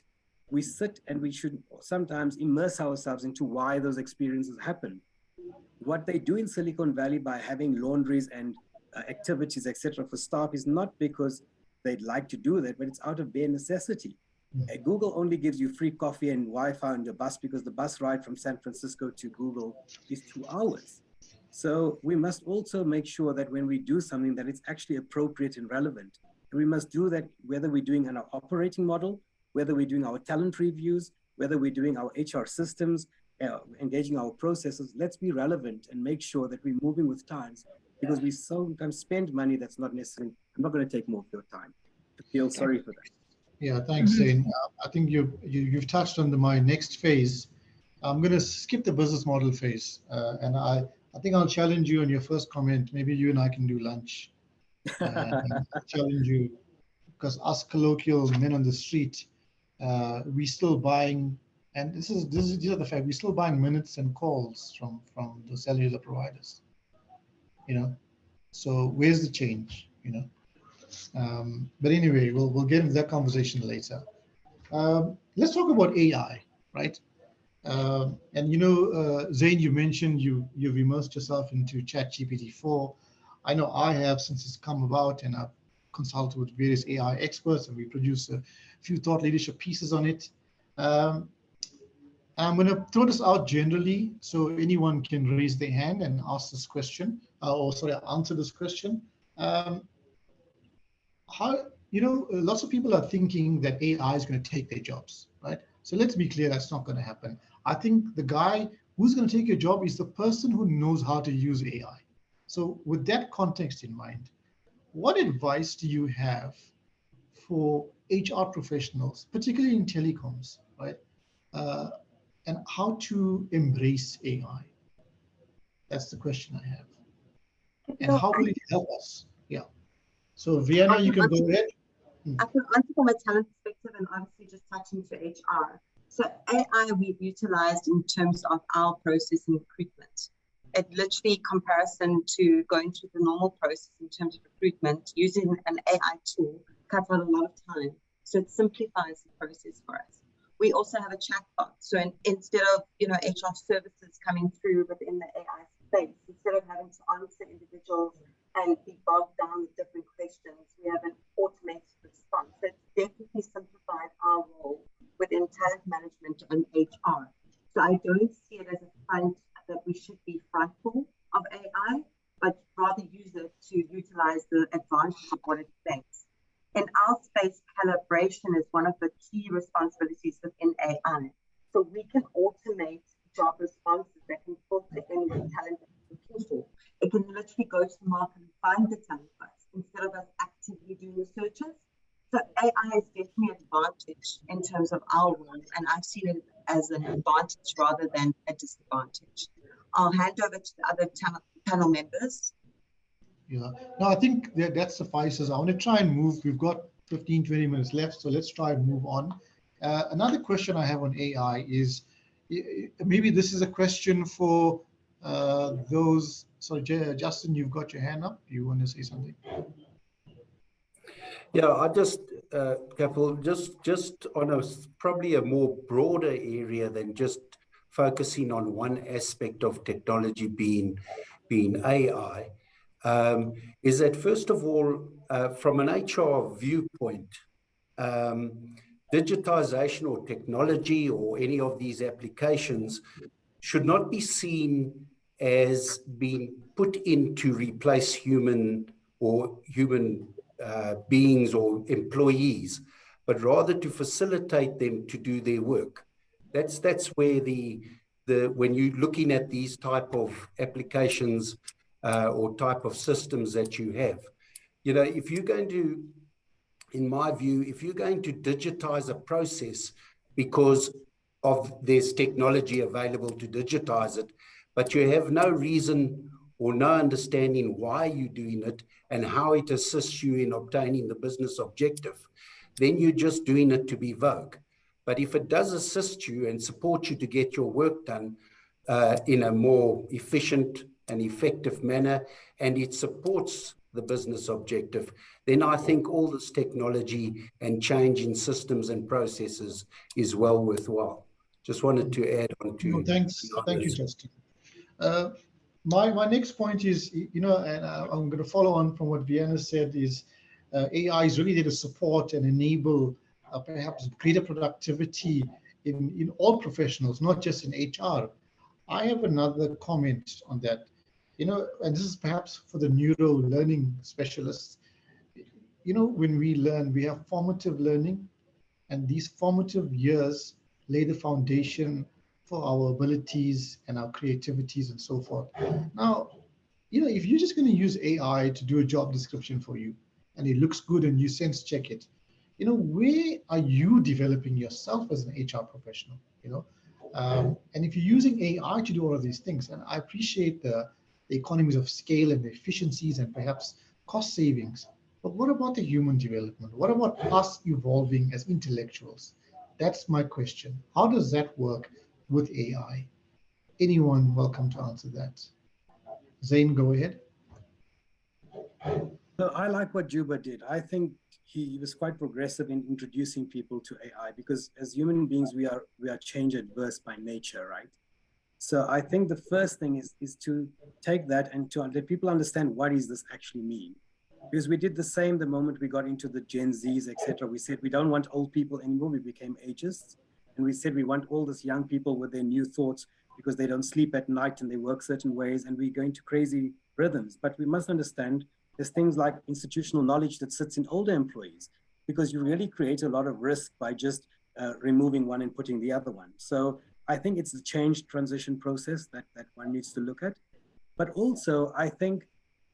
[SPEAKER 6] we sit and we should sometimes immerse ourselves into why those experiences happen. What they do in Silicon Valley by having laundries and activities, etc., for staff is not because they'd like to do that, but it's out of bare necessity. Google only gives you free coffee and Wi-Fi on your bus because the bus ride from San Francisco to Google is 2 hours. So we must also make sure that when we do something, that it's actually appropriate and relevant. And we must do that whether we're doing an operating model, whether we're doing our talent reviews, whether we're doing our HR systems, engaging our processes. Let's be relevant and make sure that we're moving with times because we sometimes spend money that's not necessarily, I'm not going to take more of your time. I feel sorry for that.
[SPEAKER 1] Yeah, thanks, Zane. I think you've touched on my next phase. I'm going to skip the business model phase, and I think I'll challenge you on your first comment. Maybe you and I can do lunch. And I'll challenge you, because us colloquial men on the street, we still buying, and these are the facts. We're still buying minutes and calls from the cellular providers. You know, so where's the change? You know, but anyway, we'll get into that conversation later. Let's talk about AI, right? And Zain, you mentioned you've immersed yourself into ChatGPT 4. I know I have, since it's come about, and I've consulted with various AI experts, and we produce a few thought leadership pieces on it. I'm going to throw this out generally, so anyone can raise their hand and ask this question, answer this question. Lots of people are thinking that AI is going to take their jobs, right? So let's be clear, that's not going to happen. I think the guy who's going to take your job is the person who knows how to use AI. So with that context in mind, what advice do you have for HR professionals, particularly in telecoms, right? And how to embrace AI? That's the question I have. And how will it help us? Yeah. So Vienna, you can go ahead.
[SPEAKER 4] I can answer from a talent perspective and obviously just touch into HR. So AI we've utilized in terms of our process in recruitment. It literally, comparison to going through the normal process in terms of recruitment, using an AI tool cuts out a lot of time. So it simplifies the process for us. We also have a chatbot. So instead of HR services coming through within the AI space, instead of having to answer individuals and be bogged down with different questions, we have an automated response. So it's definitely simplified our role within talent management and HR. So I don't see it as a front that we should be frightful of AI, but rather use it to utilize the advantage of what it brings. In our space, calibration is one of the key responsibilities within AI. So we can automate job responses that can filter in what talent is looking for. It can literally go to the market and find the talent first instead of us actively doing the searches. So AI is definitely an advantage in terms of our role, and I've seen it as an advantage rather than a disadvantage. I'll hand over to the other panel members.
[SPEAKER 1] Yeah, no, I think that suffices. I want to try and move. We've got 15, 20 minutes left, so let's try and move on. Another question I have on AI is, maybe this is a question for those. So Justin, you've got your hand up. Do you want to say something?
[SPEAKER 5] Yeah, I just, Kapil, just on probably a more broader area than just focusing on one aspect of technology being AI, is that first of all, from an HR viewpoint, digitization or technology or any of these applications should not be seen as being put in to replace human beings or employees, but rather to facilitate them to do their work. That's where when you're looking at these type of applications or type of systems that you have, if you're going to, in my view, if you're going to digitize a process because there's technology available to digitize it, but you have no reason or no understanding why you're doing it and how it assists you in obtaining the business objective, then you're just doing it to be vogue. But if it does assist you and support you to get your work done in a more efficient and effective manner, and it supports the business objective, then I think all this technology and change in systems and processes is well worthwhile. Just wanted to add on to.
[SPEAKER 1] No, thanks. Thank you, Justin. My next point is, and I'm going to follow on from what Vienna said, is AI is really there to support and enable perhaps greater productivity in all professionals, not just in HR. I have another comment on that, and this is perhaps for the neuro learning specialists. When we learn, we have formative learning, and these formative years lay the foundation for our abilities and our creativities and so forth. Now, if you're just going to use AI to do a job description for you and it looks good and you sense check it, where are you developing yourself as an HR professional? And if you're using AI to do all of these things, and I appreciate the economies of scale and the efficiencies and perhaps cost savings, but what about the human development? What about us evolving as intellectuals? That's my question. How does that work with AI? Anyone welcome to answer that? Zain, go ahead.
[SPEAKER 6] So I like what Juba did. I think he was quite progressive in introducing people to AI, because as human beings, we are change adverse by nature, right? So I think the first thing is to take that and to let people understand what does this actually mean. Because we did the same the moment we got into the Gen Zs, etc. We said we don't want old people anymore. We became ageists. And we said we want all these young people with their new thoughts, because they don't sleep at night and they work certain ways, and we go into crazy rhythms. But we must understand there's things like institutional knowledge that sits in older employees, because you really create a lot of risk by just removing one and putting the other one. So I think it's a change transition process that one needs to look at. But also, I think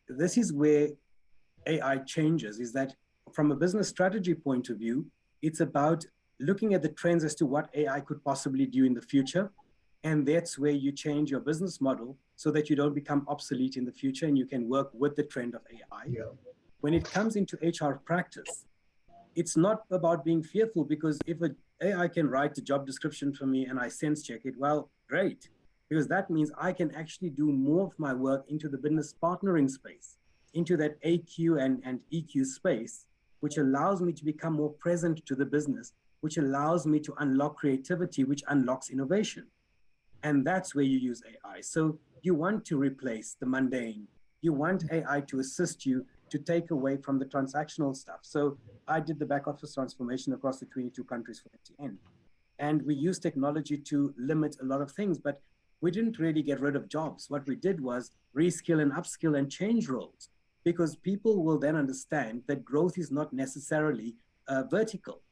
[SPEAKER 6] this is where AI changes, is that from a business strategy point of view, it's about looking at the trends as to what AI could possibly do in the future. And that's where you change your business model so that you don't become obsolete in the future and you can work with the trend of AI.
[SPEAKER 1] Yeah.
[SPEAKER 6] When it comes into HR practice, it's not about being fearful, because if an AI can write the job description for me and I sense check it, well, great, because that means I can actually do more of my work into the business partnering space, into that AQ and EQ space, which allows me to become more present to the business, which allows me to unlock creativity, which unlocks innovation. And that's where you use AI. So you want to replace the mundane. You want AI to assist you to take away from the transactional stuff. So I did the back office transformation across the 22 countries for MTN. And we used technology to limit a lot of things, but we didn't really get rid of jobs. What we did was reskill and upskill and change roles, because people will then understand that growth is not necessarily vertical.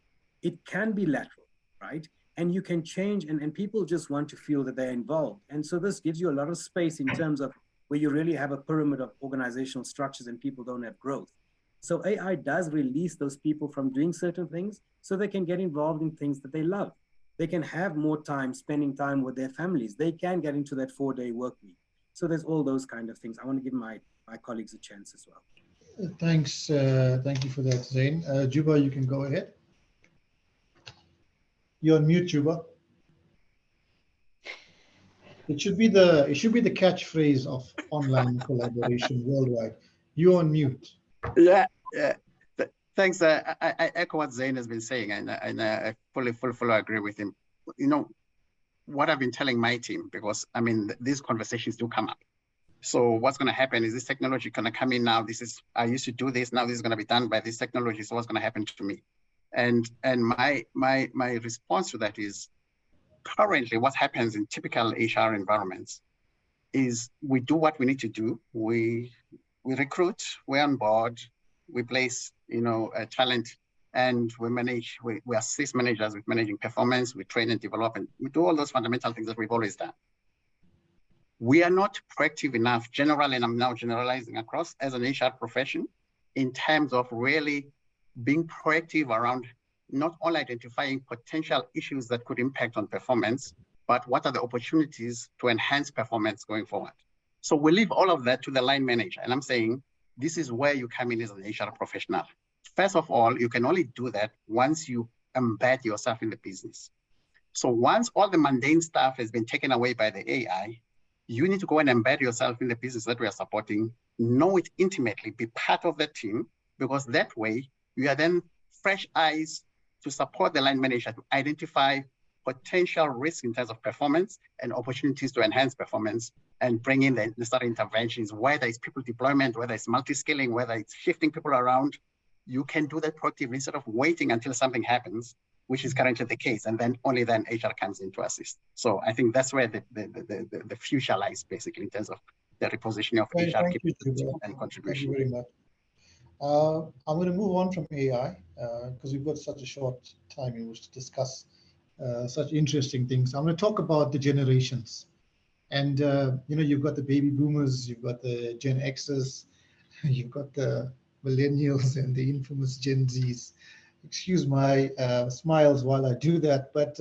[SPEAKER 6] It can be lateral, right? And you can change, and people just want to feel that they're involved. And so this gives you a lot of space in terms of where you really have a pyramid of organizational structures and people don't have growth. So AI does release those people from doing certain things so they can get involved in things that they love. They can have more time spending time with their families. They can get into that 4-day work week. So there's all those kind of things. I want to give my colleagues a chance as well.
[SPEAKER 1] Thanks. Thank you for that, Zain. Juba, you can go ahead. You're on mute, Juba. It should be the catchphrase of online collaboration worldwide. You're on mute.
[SPEAKER 2] Yeah. Thanks. I echo what Zain has been saying, and I fully agree with him. What I've been telling my team, because I mean these conversations do come up. So what's going to happen is this technology going to come in now. I used to do this. Now this is going to be done by this technology. So what's going to happen to me? And my response to that is, currently what happens in typical HR environments is we do what we need to do. We recruit, we're on board, we place talent, and we assist managers with managing performance, we train and develop, and we do all those fundamental things that we've always done. We are not proactive enough, generally, and I'm now generalizing across as an HR profession, in terms of really being proactive around not only identifying potential issues that could impact on performance, but what are the opportunities to enhance performance going forward. So we leave all of that to the line manager. And I'm saying, this is where you come in as an HR professional. First of all, you can only do that once you embed yourself in the business. So once all the mundane stuff has been taken away by the AI, you need to go and embed yourself in the business that we are supporting, know it intimately, be part of the team, because that way you are then fresh eyes to support the line manager to identify potential risks in terms of performance and opportunities to enhance performance, and bring in the necessary interventions, whether it's people deployment, whether it's multi-skilling, whether it's shifting people around. You can do that proactively instead of waiting until something happens, which is currently the case, and then only then HR comes in to assist. So I think that's where the future lies, basically, in terms of the repositioning of HR capability and contribution.
[SPEAKER 1] Thank you very much. I'm going to move on from AI because we've got such a short time in which to discuss such interesting things. I'm going to talk about the generations. And you've got the baby boomers, you've got the Gen X's, you've got the millennials and the infamous Gen Zs. Excuse my smiles while I do that, but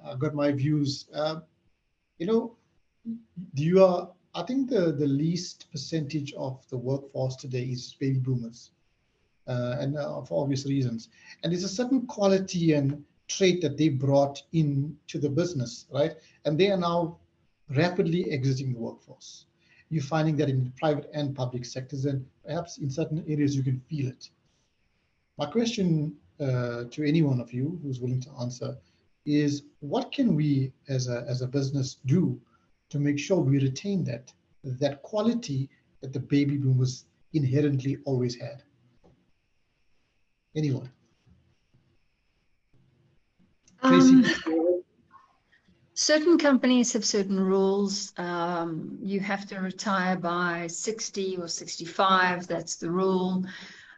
[SPEAKER 1] I've got my views. You know, I think the least percentage of the workforce today is baby boomers, and for obvious reasons. And there's a certain quality and trait that they brought into the business, right? And they are now rapidly exiting the workforce. You're finding that in the private and public sectors, and perhaps in certain areas you can feel it. My question to any one of you who's willing to answer is, what can we as a business do to make sure we retain that quality that the baby boomers inherently always had? Anyone? Tracy?
[SPEAKER 3] Certain companies have certain rules. You have to retire by 60 or 65. That's the rule.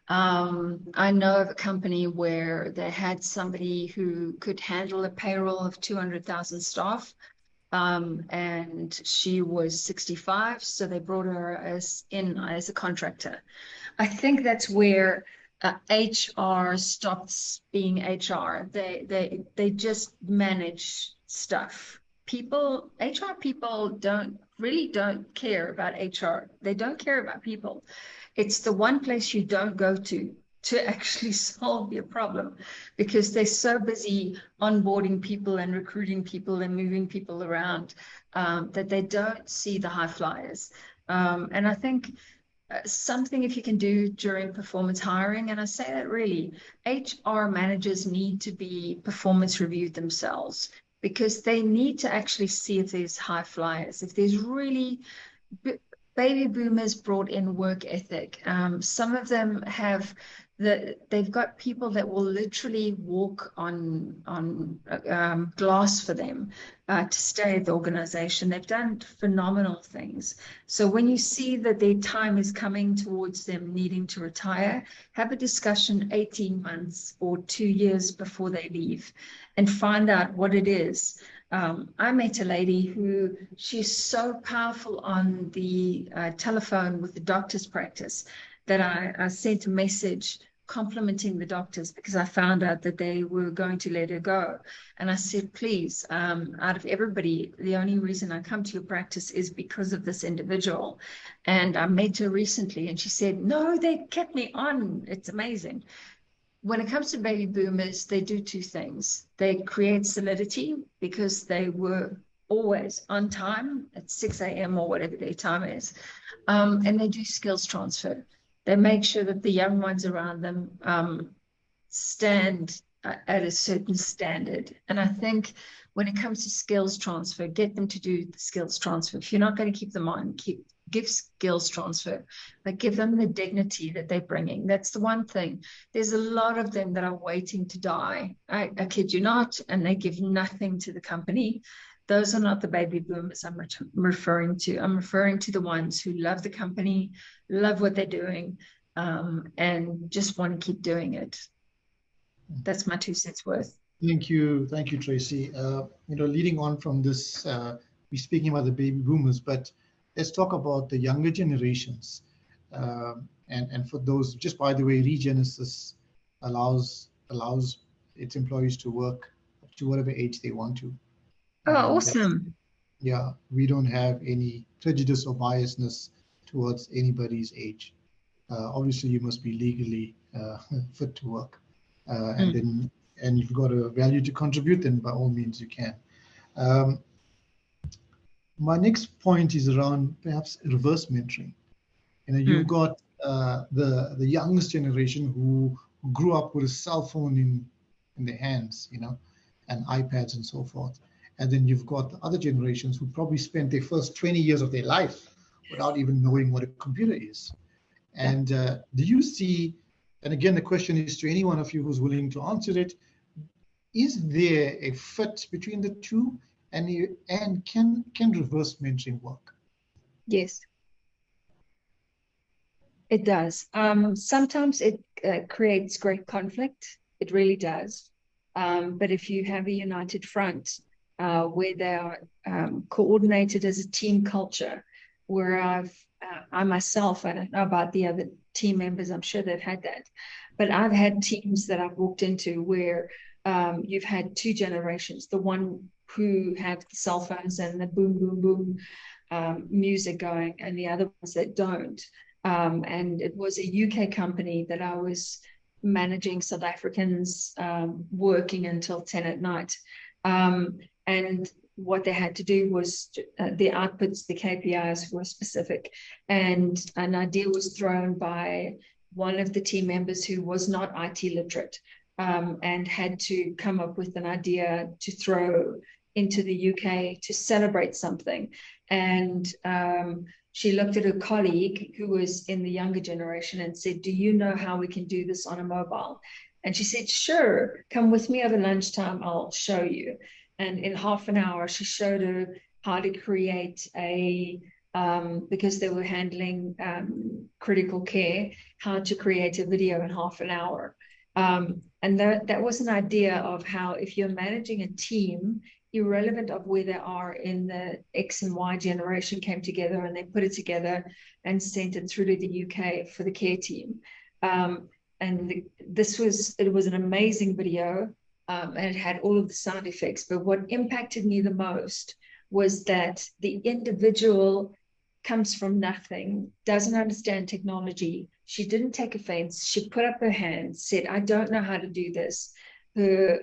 [SPEAKER 3] I know of a company where they had somebody who could handle a payroll of 200,000 staff, and she was 65, so they brought her in as a contractor. I think that's where HR stops being HR. They just manage stuff. HR people don't care about HR. They don't care about people. It's the one place you don't go to actually solve your problem, because they're so busy onboarding people and recruiting people and moving people around, that they don't see the high flyers. And I think something if you can do during performance hiring, and I say that really, HR managers need to be performance reviewed themselves, because they need to actually see if there's high flyers, if there's really baby boomers brought in work ethic. Some of them they've got people that will literally walk on glass for them to stay at the organization. They've done phenomenal things. So when you see that their time is coming towards them needing to retire, have a discussion 18 months or 2 years before they leave and find out what it is. I met a lady who, she's so powerful on the telephone with the doctor's practice that I sent a message complimenting the doctors, because I found out that they were going to let her go. And I said, please, out of everybody, the only reason I come to your practice is because of this individual. And I met her recently and she said, no, they kept me on. It's amazing. When it comes to baby boomers, they do two things. They create solidity because they were always on time at 6 a.m. or whatever their time is. And they do skills transfer. They make sure that the young ones around them stand at a certain standard. And I think when it comes to skills transfer, get them to do the skills transfer. If you're not going to keep them on, give skills transfer, but give them the dignity that they're bringing. That's the one thing. There's a lot of them that are waiting to die. I kid you not, and they give nothing to the company. Those are not the baby boomers I'm referring to. I'm referring to the ones who love the company, love what they're doing, and just want to keep doing it. That's my 2 cents worth.
[SPEAKER 1] Thank you, Tracy. Leading on from this, we're speaking about the baby boomers, but let's talk about the younger generations. And for those, just by the way, Regenesis allows its employees to work up to whatever age they want to.
[SPEAKER 3] Oh, awesome.
[SPEAKER 1] Yeah, we don't have any prejudice or biasness towards anybody's age. Obviously, you must be legally fit to work. And you've got a value to contribute, then by all means you can. My next point is around perhaps reverse mentoring. You've got the youngest generation who grew up with a cell phone in their hands, and iPads and so forth. And then you've got the other generations who probably spent their first 20 years of their life without even knowing what a computer is. And do you see, and again, the question is to any one of you who's willing to answer it, is there a fit between the two, and can reverse mentoring work?
[SPEAKER 3] Yes, it does. Sometimes it creates great conflict. It really does. But if you have a united front, where they are coordinated as a team culture, where I myself, I don't know about the other team members, I'm sure they've had that, but I've had teams that I've walked into where you've had two generations, the one who have the cell phones and the boom, boom, boom music going, and the other ones that don't. And it was a UK company that I was managing South Africans working until 10 at night. And what they had to do was the outputs, the KPIs were specific. And an idea was thrown by one of the team members who was not IT literate and had to come up with an idea to throw into the UK to celebrate something. And she looked at her colleague who was in the younger generation and said, do you know how we can do this on a mobile? And she said, sure, come with me over lunchtime, I'll show you. And in half an hour, she showed her how to create because they were handling critical care, how to create a video in half an hour. And that was an idea of how, if you're managing a team, irrelevant of where they are in the X and Y generation, came together and they put it together and sent it through to the UK for the care team. And it was an amazing video. And it had all of the sound effects. But what impacted me the most was that the individual comes from nothing, doesn't understand technology. She didn't take offense. She put up her hand, said, I don't know how to do this. Her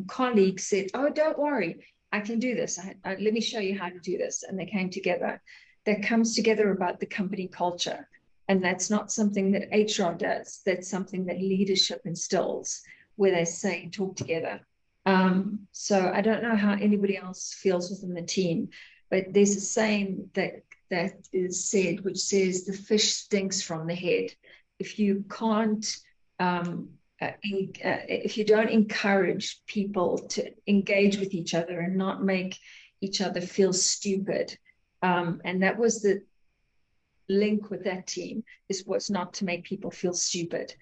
[SPEAKER 3] colleague said, oh, don't worry, I can do this. Let me show you how to do this. And they came together. That comes together about the company culture. And that's not something that HR does. That's something that leadership instills, where they say, talk together. So I don't know how anybody else feels within the team, but there's a saying that is said, which says the fish stinks from the head. If you can't, if you don't encourage people to engage with each other and not make each other feel stupid, and that was the link with that team, is what's not to make people feel stupid.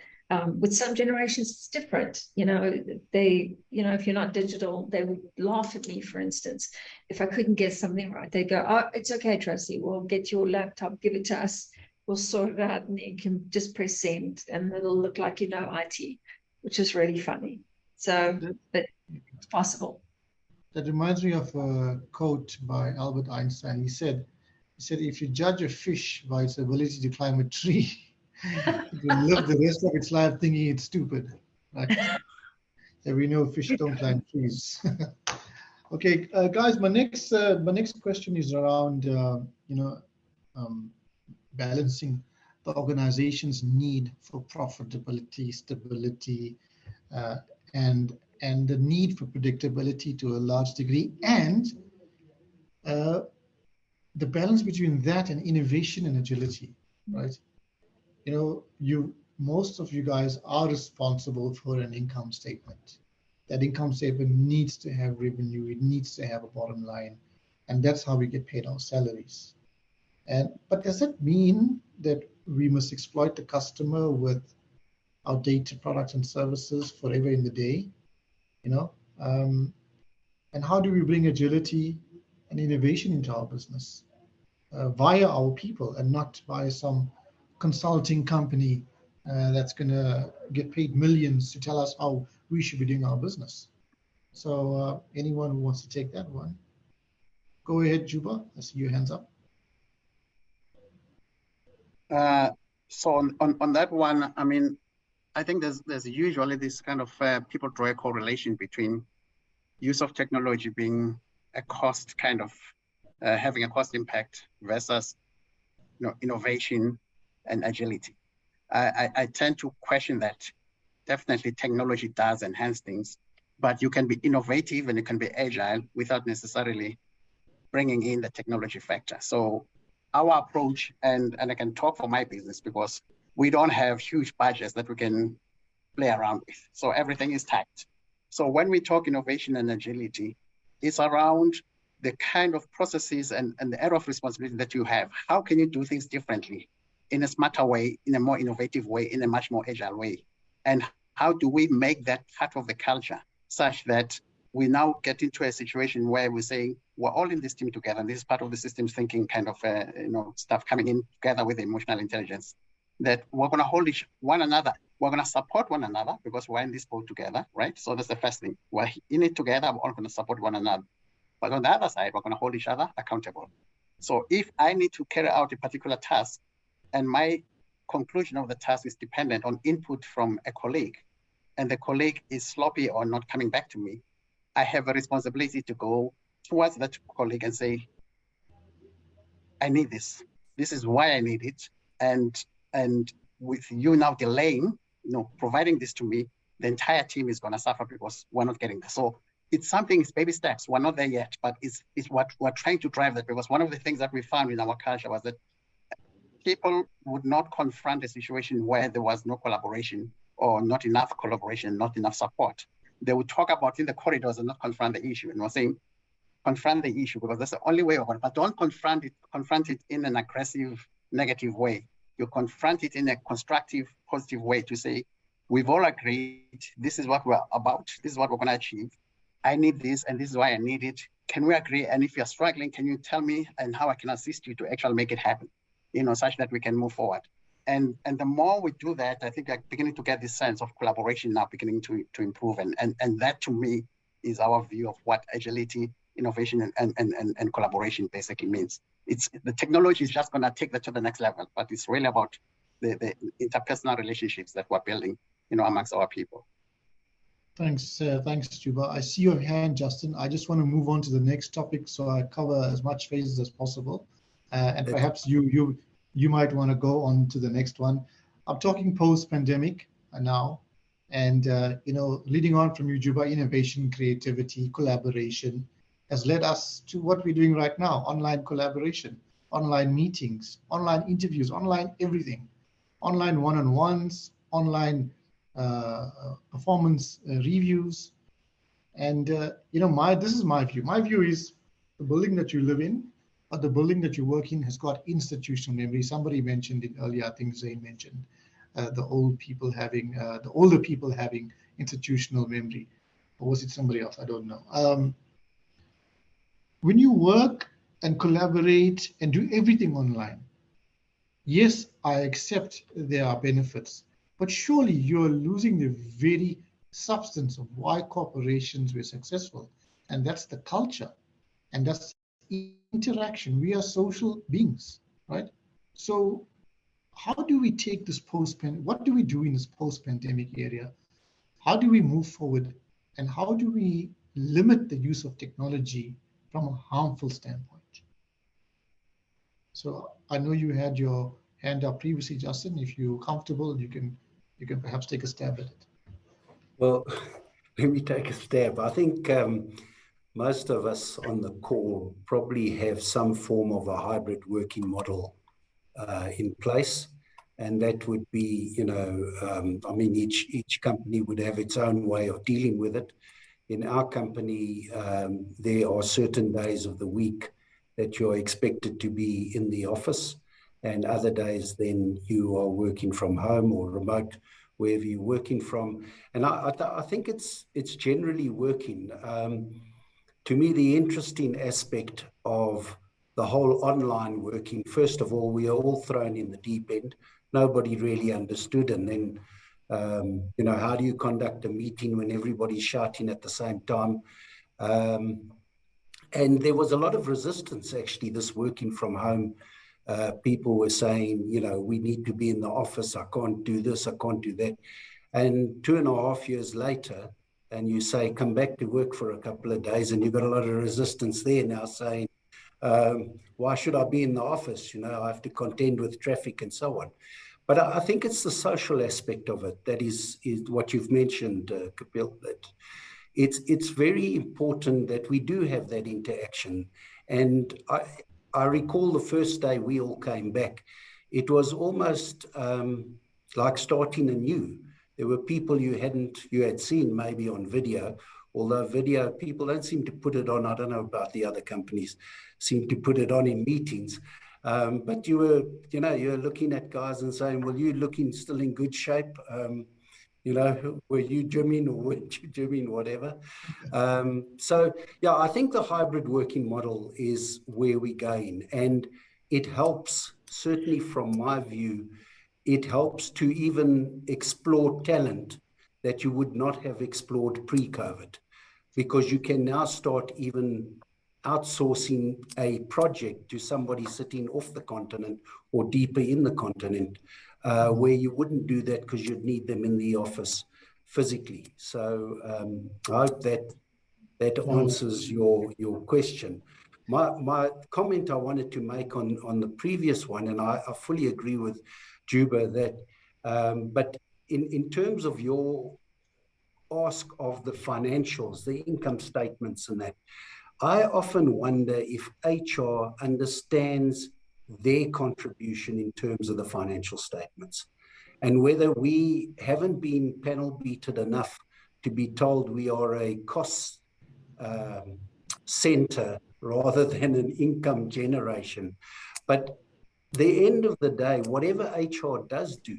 [SPEAKER 3] With some generations, it's different. If you're not digital, they would laugh at me, for instance. If I couldn't get something right, they go, oh, it's okay, Tracy, we'll get your laptop, give it to us, we'll sort it out, and you can just press send, and it'll look like you know IT, which is really funny. So, but it's possible.
[SPEAKER 1] That reminds me of a quote by Albert Einstein. He said, if you judge a fish by its ability to climb a tree, it will live the rest of its life thinking it's stupid. Right? Yeah, we know fish don't climb trees. Okay, guys, my next question is around balancing the organization's need for profitability, stability, and the need for predictability to a large degree, and the balance between that and innovation and agility, right? Most of you guys are responsible for an income statement. That income statement needs to have revenue, it needs to have a bottom line, and that's how we get paid our salaries. But does that mean that we must exploit the customer with outdated products and services forever in the day? And how do we bring agility and innovation into our business via our people and not via some consulting company that's going to get paid millions to tell us how we should be doing our business? So anyone who wants to take that one, go ahead, Juba. I see your hands up.
[SPEAKER 2] So on that one, I mean, I think there's usually this kind of people draw a correlation between use of technology being a cost kind of having a cost impact versus innovation and agility. I tend to question that. Definitely technology does enhance things, but you can be innovative and you can be agile without necessarily bringing in the technology factor. So our approach, and I can talk for my business because we don't have huge budgets that we can play around with. So everything is tight. So when we talk innovation and agility, it's around the kind of processes and the area of responsibility that you have. How can you do things differently in a smarter way, in a more innovative way, in a much more agile way? And how do we make that part of the culture such that we now get into a situation where we're saying we're all in this team together, and this is part of the systems thinking kind of stuff coming in together with emotional intelligence, that we're going to hold one another, we're going to support one another because we're in this boat together, right? So that's the first thing. We're in it together, we're all going to support one another. But on the other side, we're going to hold each other accountable. So if I need to carry out a particular task and my conclusion of the task is dependent on input from a colleague, and the colleague is sloppy or not coming back to me, I have a responsibility to go towards that colleague and say, I need this. This is why I need it. And with you now delaying, providing this to me, the entire team is going to suffer because we're not getting this. So it's something, it's baby steps. We're not there yet, but it's what we're trying to drive that, because one of the things that we found in our culture was that people would not confront a situation where there was no collaboration or not enough collaboration, not enough support. They would talk about in the corridors and not confront the issue. And we're saying, confront the issue, because that's the only way of it. But don't confront it in an aggressive, negative way. You confront it in a constructive, positive way to say, we've all agreed, this is what we're about, this is what we're going to achieve. I need this, and this is why I need it. Can we agree? And if you're struggling, can you tell me and how I can assist you to actually make it happen, such that we can move forward. And the more we do that, I think I'm beginning to get this sense of collaboration now beginning to improve. And that to me is our view of what agility, innovation, and collaboration basically means. It's the technology is just going to take that to the next level, but it's really about the interpersonal relationships that we're building, amongst our people.
[SPEAKER 1] Thanks, Juba. I see your hand, Justin. I just want to move on to the next topic so I cover as much phases as possible. And perhaps you might want to go on to the next one. I'm talking post-pandemic now, and leading on from you, Juba, innovation, creativity, collaboration has led us to what we're doing right now: online collaboration, online meetings, online interviews, online everything, online one-on-ones, online performance reviews. And this is my view. My view is the building that you live in, but the building that you work in has got institutional memory. Somebody mentioned it earlier. I think Zain mentioned the older people having institutional memory, or was it somebody else? I don't know. When you work and collaborate and do everything online, yes, I accept there are benefits, but surely you're losing the very substance of why corporations were successful, and that's the culture, and that's interaction. We are social beings, right? So how do we take this what do we do in this post-pandemic area? How do we move forward, and how do we limit the use of technology from a harmful standpoint? So I know you had your hand up previously, Justin. If you're comfortable, you can perhaps take a stab at it.
[SPEAKER 5] Well, let me take a stab. I think most of us on the call probably have some form of a hybrid working model in place. And that would be, each company would have its own way of dealing with it. In our company, there are certain days of the week that you're expected to be in the office, and other days then you are working from home or remote, wherever you're working from. And I think it's generally working. To me, the interesting aspect of the whole online working, first of all, we are all thrown in the deep end. Nobody really understood. And then, how do you conduct a meeting when everybody's shouting at the same time? And there was a lot of resistance, actually, this working from home. People were saying, we need to be in the office. I can't do this. I can't do that. And 2.5 years later, and you say, come back to work for a couple of days, and you've got a lot of resistance there now saying, why should I be in the office? I have to contend with traffic and so on. But I think it's the social aspect of it that is what you've mentioned, Kapil, that it's very important that we do have that interaction. And I recall the first day we all came back, it was almost like starting anew. There were people you had seen maybe on video, although video, people don't seem to put it on. I don't know about the other companies, seem to put it on in meetings. But you're looking at guys and saying, well, you're looking still in good shape. You know, were you gymming or weren't you gymming, whatever. So, yeah, I think the hybrid working model is where we're going. And it helps, certainly from my view, it helps to even explore talent that you would not have explored pre-COVID, because you can now start even outsourcing a project to somebody sitting off the continent or deeper in the continent, where you wouldn't do that because you'd need them in the office physically. So I hope that answers your question. My comment I wanted to make on the previous one, and I fully agree with Juba that, but in terms of your ask of the financials, the income statements and that, I often wonder if HR understands their contribution in terms of the financial statements, and whether we haven't been panel beaten enough to be told we are a cost center rather than an income generation. But the end of the day, whatever HR does do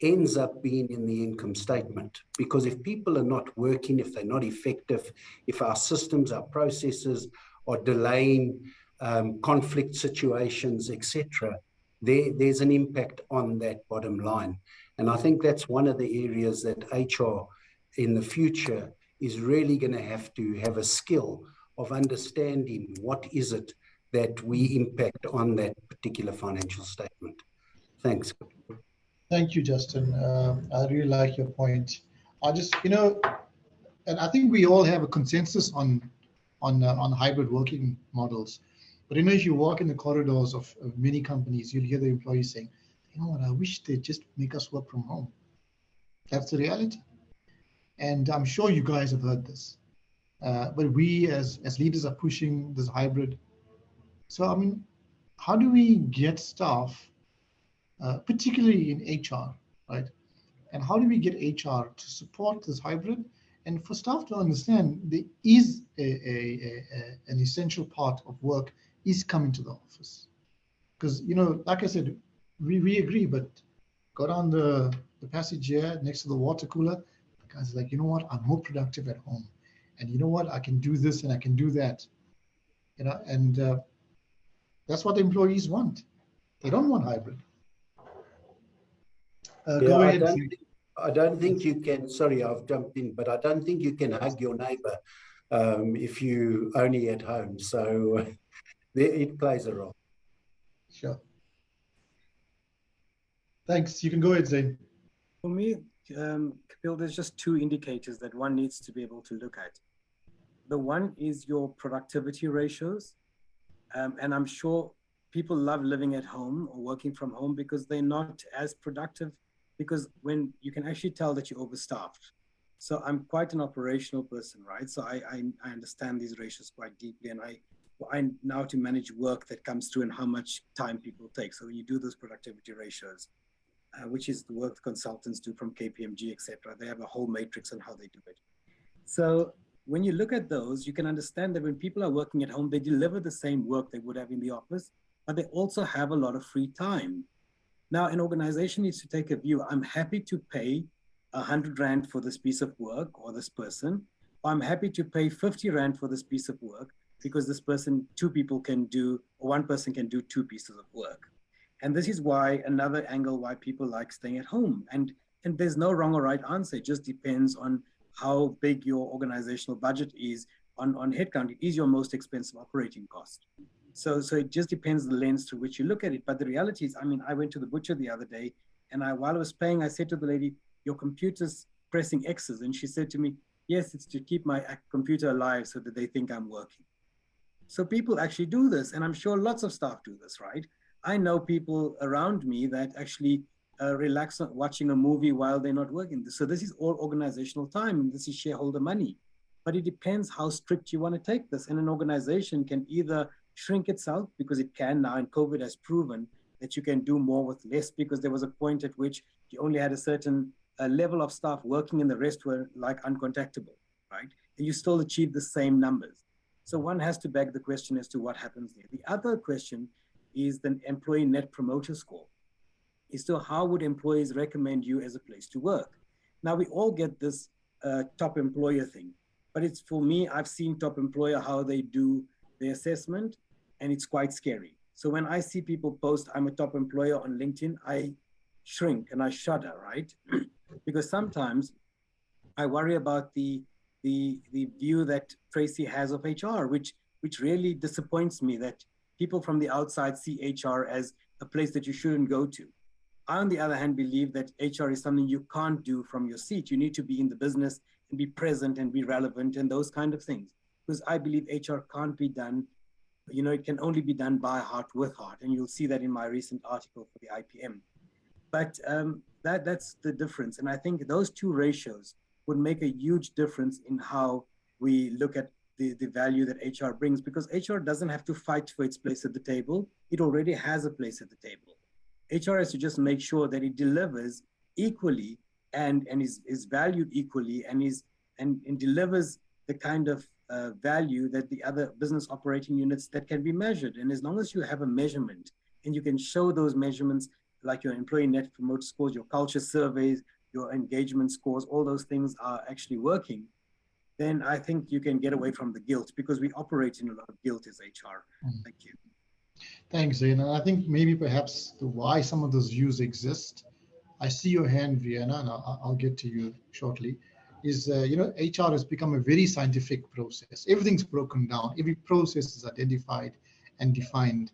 [SPEAKER 5] ends up being in the income statement, because if people are not working, if they're not effective, if our systems, our processes are delaying conflict situations, etc., there's an impact on that bottom line. And I think that's one of the areas that HR in the future is really going to have a skill of understanding what is it that we impact on that particular financial statement. Thanks.
[SPEAKER 1] Thank you, Justin. I really like your point. I just, and I think we all have a consensus on hybrid working models. But if you walk in the corridors of many companies, you'll hear the employees saying, "You know what? I wish they'd just make us work from home." That's the reality. And I'm sure you guys have heard this. But we as leaders are pushing this hybrid. So I mean, how do we get staff, particularly in HR, right? And how do we get HR to support this hybrid? And for staff to understand there is an essential part of work is coming to the office. Because, like I said, we agree, but go down the passage here next to the water cooler, the guys are like, you know what, I'm more productive at home. And you know what, I can do this and I can do that. And that's what the employees want. They don't want hybrid. Go ahead.
[SPEAKER 5] I don't think you can, sorry, I've jumped in, but I don't think you can hug your neighbor if you only at home. So it plays a role.
[SPEAKER 1] Sure. Thanks. You can go ahead, Zain.
[SPEAKER 6] For me, Kapil, there's just two indicators that one needs to be able to look at. The one is your productivity ratios. And I'm sure people love living at home or working from home because they're not as productive, because when you can actually tell that you're overstaffed. So I'm quite an operational person, right? So I understand these ratios quite deeply, and I know to manage work that comes through and how much time people take. So when you do those productivity ratios, which is the work consultants do from KPMG, etc., they have a whole matrix on how they do it. So when you look at those, you can understand that when people are working at home, they deliver the same work they would have in the office, but they also have a lot of free time. Now, an organization needs to take a view. I'm happy to pay 100 Rand for this piece of work or this person. Or I'm happy to pay 50 Rand for this piece of work because this person, two people can do, or one person can do two pieces of work. And this is why another angle why people like staying at home. And there's no wrong or right answer. It just depends on how big your organizational budget is on headcount. It is your most expensive operating cost. So it just depends the lens through which you look at it. But the reality is, I mean, I went to the butcher the other day, and while I was paying, I said to the lady, "Your computer's pressing X's." And she said to me, "Yes, it's to keep my computer alive so that they think I'm working." So people actually do this, and I'm sure lots of staff do this, right? I know people around me that actually relax watching a movie while they're not working. So this is all organizational time, and this is shareholder money. But it depends how strict you want to take this. And an organization can either shrink itself, because it can now, and COVID has proven that you can do more with less, because there was a point at which you only had a certain level of staff working and the rest were like uncontactable, right? And you still achieve the same numbers. So one has to beg the question as to what happens there. The other question is the employee net promoter score. Is to how would employees recommend you as a place to work? Now we all get this top employer thing, but it's for me, I've seen top employer, how they do the assessment, and it's quite scary. So when I see people post, I'm a top employer on LinkedIn, I shrink and I shudder, right? Because sometimes I worry about the view that Tracy has of HR, which really disappoints me, that people from the outside see HR as a place that you shouldn't go to. I, on the other hand, believe that HR is something you can't do from your seat. You need to be in the business and be present and be relevant and those kind of things. Because I believe HR can't be done, you know, it can only be done by heart with heart. And you'll see that in my recent article for the IPM. But that's the difference. And I think those two ratios would make a huge difference in how we look at the value that HR brings, because HR doesn't have to fight for its place at the table. It already has a place at the table. HR has to just make sure that it delivers equally and is valued equally and delivers the kind of value that the other business operating units that can be measured. And as long as you have a measurement and you can show those measurements, like your employee net promoter scores, your culture surveys, your engagement scores, all those things are actually working, then I think you can get away from the guilt, because we operate in a lot of guilt as HR. Thank you.
[SPEAKER 1] Thanks, Zain. And I think maybe perhaps why some of those views exist, I see your hand, Vienna, and I'll get to you shortly, is, you know, HR has become a very scientific process. Everything's broken down. Every process is identified and defined.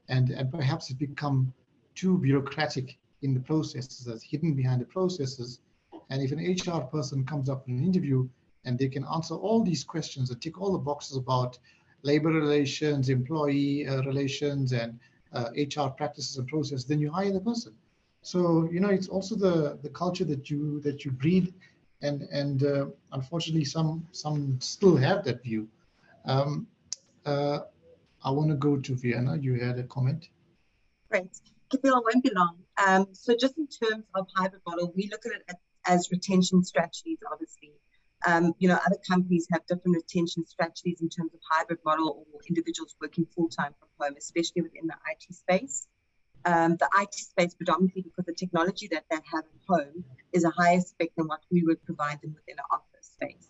[SPEAKER 1] And perhaps it's become too bureaucratic in the processes, that's hidden behind the processes. And if an HR person comes up in an interview and they can answer all these questions and tick all the boxes about labor relations, employee relations, and HR practices and process, then you hire the person. So, you know, it's also the culture that you breed, and unfortunately some still have that view. I want to go to Vienna. You had a comment.
[SPEAKER 4] Great. Kapil, I won't be long. So just in terms of hybrid model, we look at it as retention strategies, obviously. You know, other companies have different retention strategies in terms of hybrid model or individuals working full-time from home, especially within the IT space. The IT space predominantly because the technology that they have at home is a higher spec than what we would provide them within an office space.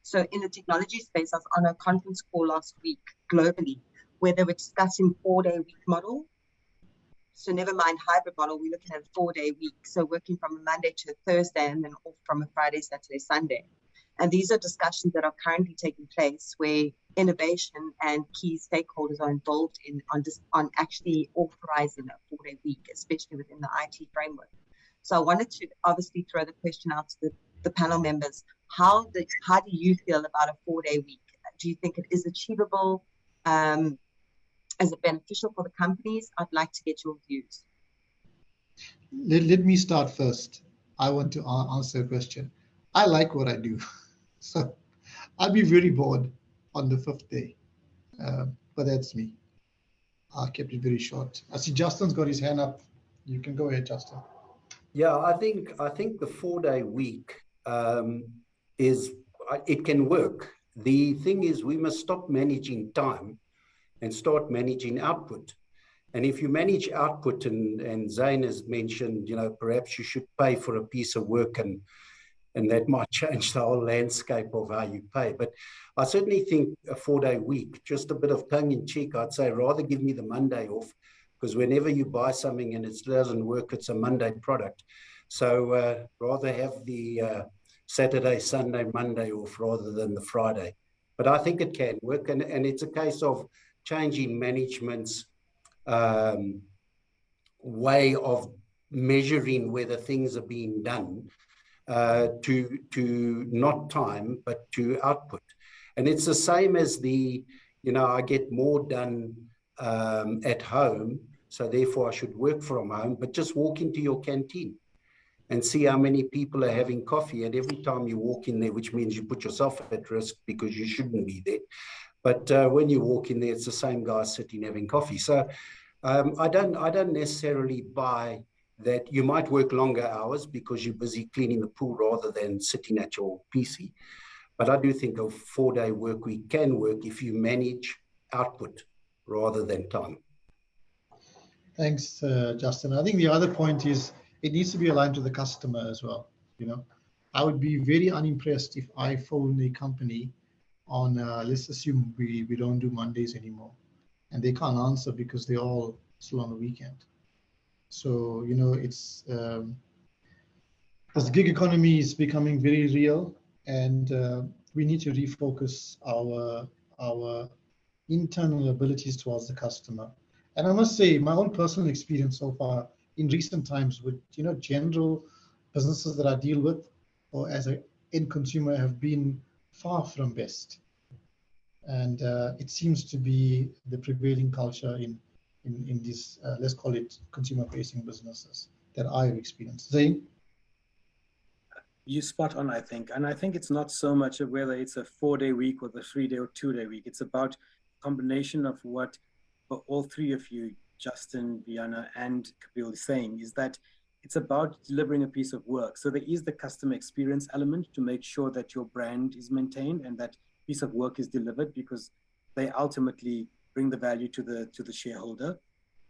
[SPEAKER 4] So in the technology space, I was on a conference call last week globally where they were discussing 4-day week model. So never mind hybrid model, we're looking at a 4-day week. So working from a Monday to a Thursday and then off from a Friday, Saturday, Sunday. And these are discussions that are currently taking place where innovation and key stakeholders are involved in on actually authorizing a 4-day week, especially within the IT framework. So I wanted to obviously throw the question out to the panel members. How do you feel about a 4-day week? Do you think it is achievable? Is it beneficial for the companies? I'd like to get your views.
[SPEAKER 1] Let me start first. I want to answer a question. I like what I do. So I'll be very bored on the 5th day, but that's me. I kept it very short. I see Justin's got his hand up. You can go ahead, Justin.
[SPEAKER 5] Yeah, I think the 4-day week it can work. The thing is, we must stop managing time and start managing output. And if you manage output, and Zain has mentioned, you know, perhaps you should pay for a piece of work, and that might change the whole landscape of how you pay. But I certainly think a 4-day week, just a bit of tongue in cheek, I'd say rather give me the Monday off, because whenever you buy something and it doesn't work, it's a Monday product. So rather have the Saturday, Sunday, Monday off rather than the Friday. But I think it can work, and it's a case of changing management's way of measuring whether things are being done to not time, but to output. And it's the same as you know, I get more done at home, so therefore I should work from home, but just walk into your canteen and see how many people are having coffee. And every time you walk in there, which means you put yourself at risk because you shouldn't be there. But when you walk in there, it's the same guy sitting having coffee. So I don't necessarily buy that you might work longer hours because you're busy cleaning the pool rather than sitting at your PC. But I do think a 4-day work week can work if you manage output rather than time.
[SPEAKER 1] Thanks, Justin. I think the other point is it needs to be aligned to the customer as well. You know, I would be very unimpressed if I phone a company on, let's assume we don't do Mondays anymore, and they can't answer because they're all still on the weekend. So, you know, it's, this gig economy is becoming very real, and we need to refocus our internal abilities towards the customer. And I must say, my own personal experience so far in recent times with, you know, general businesses that I deal with, or as an end consumer, have been far from best. And it seems to be the prevailing culture in these, let's call it consumer-facing businesses that I have experienced. Zain?
[SPEAKER 6] You spot on, I think. And I think it's not so much of whether it's a 4-day week or the 3-day or 2-day week. It's about a combination of what all three of you, Justin, Viana, and Kapil, is saying, is that it's about delivering a piece of work. So there is the customer experience element to make sure that your brand is maintained and that piece of work is delivered, because they ultimately bring the value to the shareholder.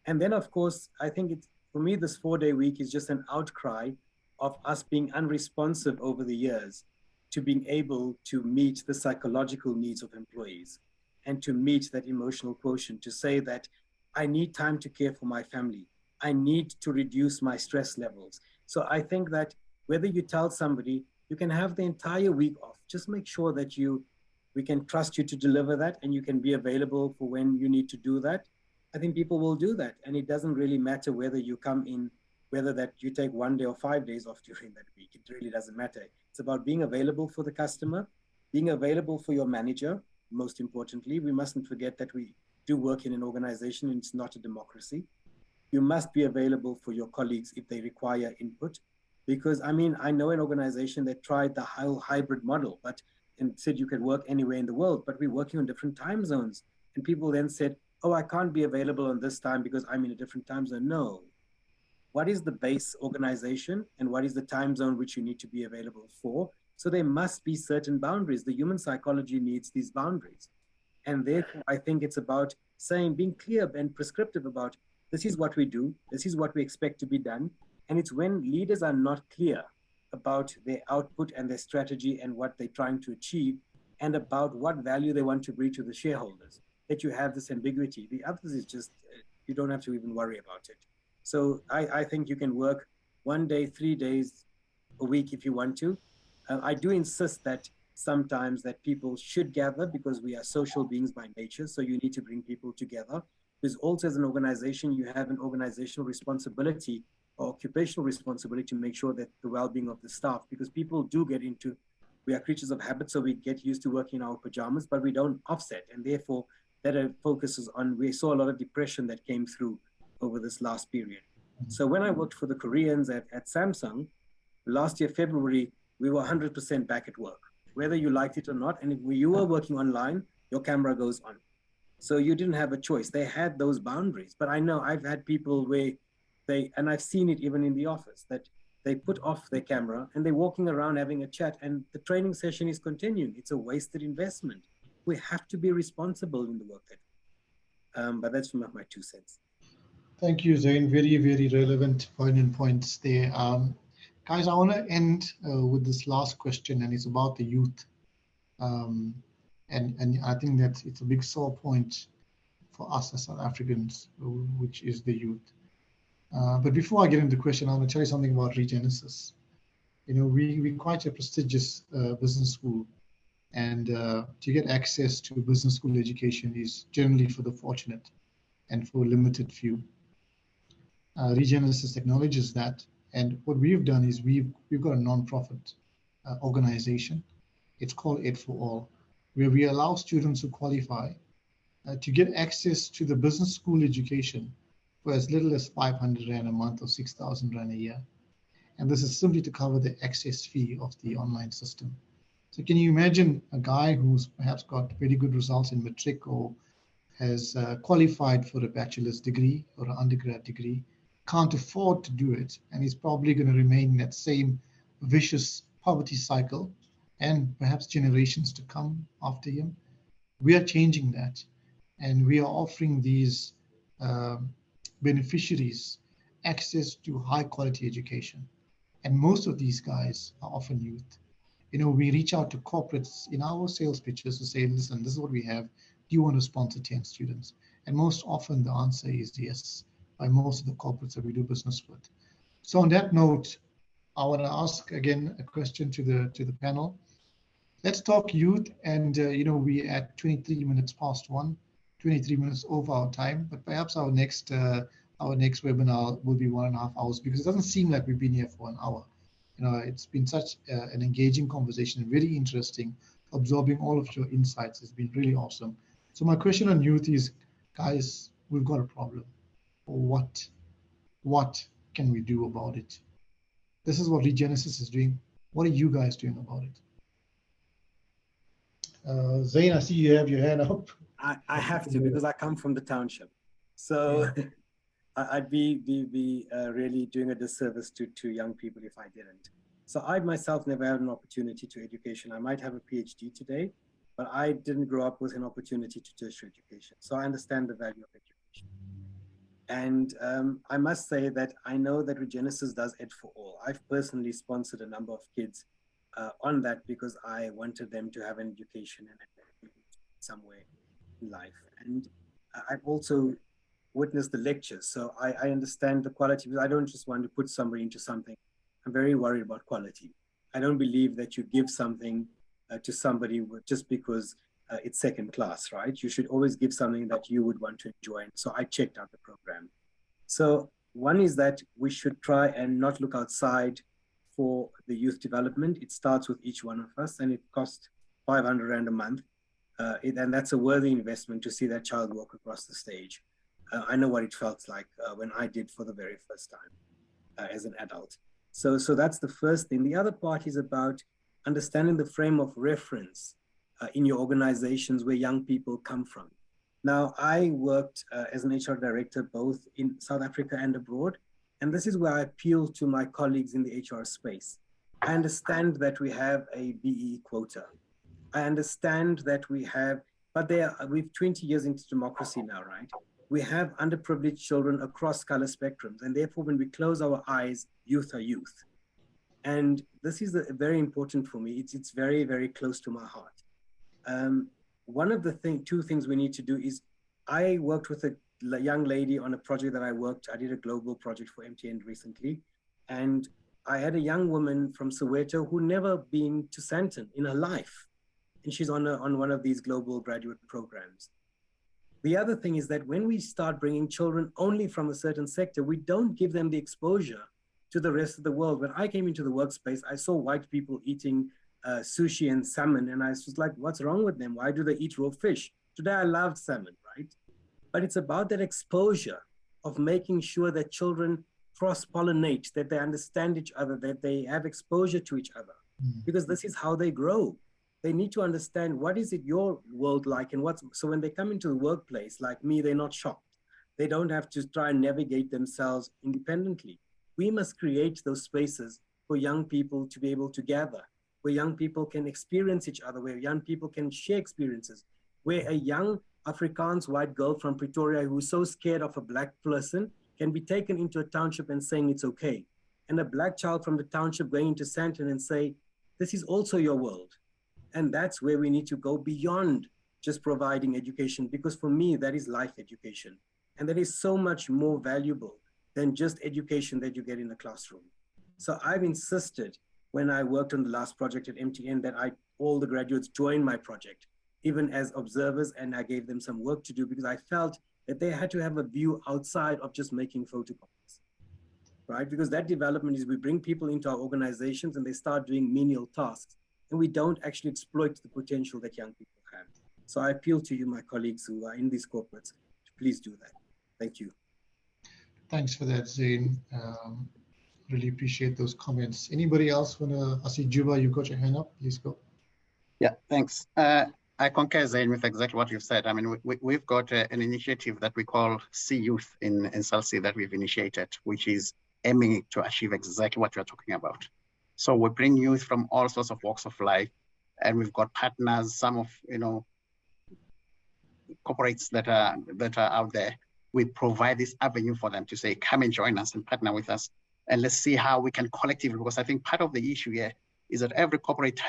[SPEAKER 6] And then, of course, I think it's, for me, this 4-day week is just an outcry of us being unresponsive over the years to being able to meet the psychological needs of employees and to meet that emotional quotient, to say that I need time to care for my family. I need to reduce my stress levels. So I think that whether you tell somebody you can have the entire week off, just make sure that we can trust you to deliver that and you can be available for when you need to do that. I think people will do that. And it doesn't really matter whether you come in, whether that you take 1 day or 5 days off during that week. It really doesn't matter. It's about being available for the customer, being available for your manager. Most importantly, we mustn't forget that we do work in an organization and it's not a democracy. You must be available for your colleagues if they require input. Because I mean, I know an organization that tried the whole hybrid model, but and said you can work anywhere in the world, but we're working on different time zones. And people then said, oh, I can't be available on this time because I'm in a different time zone. No. What is the base organization and what is the time zone which you need to be available for? So there must be certain boundaries. The human psychology needs these boundaries. And therefore, I think it's about saying, being clear and prescriptive about this is what we do, this is what we expect to be done. And it's when leaders are not clear about their output and their strategy and what they're trying to achieve and about what value they want to bring to the shareholders that you have this ambiguity. The others is just, you don't have to even worry about it. So I think you can work 1 day, 3 days a week if you want to. I do insist that sometimes that people should gather because we are social beings by nature. So you need to bring people together. Because also as an organization, you have an organizational responsibility or occupational responsibility to make sure that the well-being of the staff, because people do get into, we are creatures of habit, so we get used to working in our pajamas, but we don't offset. And therefore that focuses on, we saw a lot of depression that came through over this last period. So when I worked for the Koreans at Samsung, last year, February, we were 100% back at work, whether you liked it or not. And if you were working online, your camera goes on. So you didn't have a choice. They had those boundaries. But I know I've had people where and I've seen it even in the office, that they put off their camera and they're walking around having a chat and the training session is continuing. It's a wasted investment. We have to be responsible in the work that, but that's my 2 cents.
[SPEAKER 1] Thank you, Zain. Very, very relevant points there. Guys, I want to end with this last question, and it's about the youth. And I think that it's a big sore point for us as South Africans, which is the youth. But before I get into the question, I want to tell you something about Regenesis. You know, we're quite a prestigious business school, and to get access to business school education is generally for the fortunate and for a limited few. Regenesis acknowledges that, and what we've done is we've got a non-profit organization. It's called Ed for All, where we allow students who qualify to get access to the business school education for as little as 500 Rand a month or 6,000 Rand a year. And this is simply to cover the access fee of the online system. So can you imagine a guy who's perhaps got very good results in matric or has qualified for a bachelor's degree or an undergrad degree, can't afford to do it, and he's probably going to remain in that same vicious poverty cycle and perhaps generations to come after him? We are changing that, and we are offering these beneficiaries access to high quality education. And most of these guys are often youth. You know, we reach out to corporates in our sales pitches to say, listen, this is what we have. Do you want to sponsor 10 students? And most often the answer is yes, by most of the corporates that we do business with. So on that note, I want to ask again a question to the panel. Let's talk youth, and you know, we at 23 minutes past 1, 23 minutes over our time, but perhaps our next webinar will be 1.5 hours, because it doesn't seem like we've been here for an hour. You know, it's been such an engaging conversation, very interesting. Absorbing all of your insights has been really awesome. So my question on youth is, guys, we've got a problem. What can we do about it? This is what Regenesis is doing. What are you guys doing about it? Zain, I see you have your hand up.
[SPEAKER 6] I have to, because I come from the township. So yeah. I'd be really doing a disservice to young people if I didn't. So I myself never had an opportunity to education. I might have a PhD today, but I didn't grow up with an opportunity to tertiary education. So I understand the value of education. And I must say that I know that Regenesis does Ed for All. I've personally sponsored a number of kids on that because I wanted them to have an education and somewhere in life. And I've also witnessed the lectures. So I understand the quality, because I don't just want to put somebody into something. I'm very worried about quality. I don't believe that you give something to somebody just because it's second class, right? You should always give something that you would want to enjoy. And so I checked out the program. So one is that we should try and not look outside for the youth development. It starts with each one of us, and it costs 500 Rand a month. And that's a worthy investment to see that child walk across the stage. I know what it felt like when I did for the very first time as an adult. So that's the first thing. The other part is about understanding the frame of reference in your organizations where young people come from. Now, I worked as an HR director both in South Africa and abroad, and this is where I appeal to my colleagues in the HR space. I understand that we have a BE quota. I understand that we have, but we've 20 years into democracy now, right? We have underprivileged children across color spectrums, and therefore when we close our eyes, youth are youth. And this is very important for me. It's very, very close to my heart. One of the two things we need to do is, I worked with a young lady on a project that I did a global project for MTN recently. And I had a young woman from Soweto who never been to Sandton in her life. And she's on one of these global graduate programs. The other thing is that when we start bringing children only from a certain sector, we don't give them the exposure to the rest of the world. When I came into the workspace, I saw white people eating sushi and salmon, and I was just like, what's wrong with them? Why do they eat raw fish? Today I loved salmon, right? But it's about that exposure of making sure that children cross-pollinate, that they understand each other, that they have exposure to each other, because this is how they grow. They need to understand, what is it your world like, and so when they come into the workplace, like me, they're not shocked. They don't have to try and navigate themselves independently. We must create those spaces for young people to be able to gather, where young people can experience each other, where young people can share experiences, where a young Afrikaans white girl from Pretoria who's so scared of a black person can be taken into a township and saying it's okay. And a black child from the township going into Sandton and say, this is also your world. And that's where we need to go beyond just providing education, because for me, that is life education. And that is so much more valuable than just education that you get in the classroom. So I've insisted when I worked on the last project at MTN that all the graduates join my project, even as observers, and I gave them some work to do because I felt that they had to have a view outside of just making photocopies, right? Because that development is, we bring people into our organizations and they start doing menial tasks, and we don't actually exploit the potential that young people have. So I appeal to you, my colleagues who are in these corporates, to please do that. Thank you.
[SPEAKER 1] Thanks for that, Zain. Really appreciate those comments. Anybody else want to? I see Juba, you got your hand up. Please go.
[SPEAKER 2] Yeah, thanks. I concur, Zain, with exactly what you've said. I mean, we've got an initiative that we call See Youth in SLC that we've initiated, which is aiming to achieve exactly what you're talking about. So we bring youth from all sorts of walks of life, and we've got partners, some of, corporates that are out there. We provide this avenue for them to say, come and join us and partner with us. and let's see how we can collectively, because I think part of the issue here is that every corporate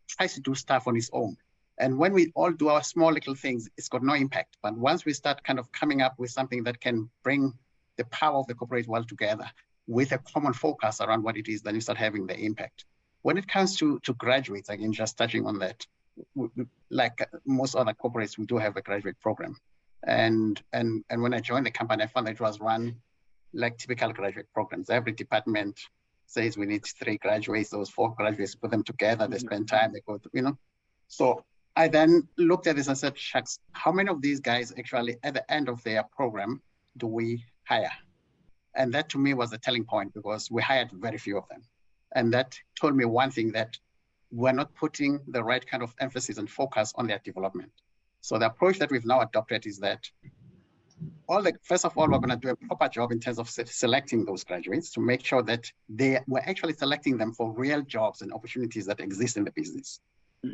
[SPEAKER 2] tries to do stuff on its own. And when we all do our small little things, it's got no impact. But once we start kind of coming up with something that can bring the power of the corporate world together with a common focus around what it is, then you start having the impact. When it comes to graduates, again, just touching on that, like most other corporates, we do have a graduate program. And when I joined the company, I found that it was run like typical graduate programs. Every department says we need 3 graduates, those 4 graduates, put them together, they spend time, they go to, So I then looked at this and said, shucks, how many of these guys actually at the end of their program do we hire? And that to me was a telling point, because we hired very few of them. And that told me one thing, that we're not putting the right kind of emphasis and focus on their development. So the approach that we've now adopted is that first of all, we're going to do a proper job in terms of selecting those graduates to make sure that we're actually selecting them for real jobs and opportunities that exist in the business.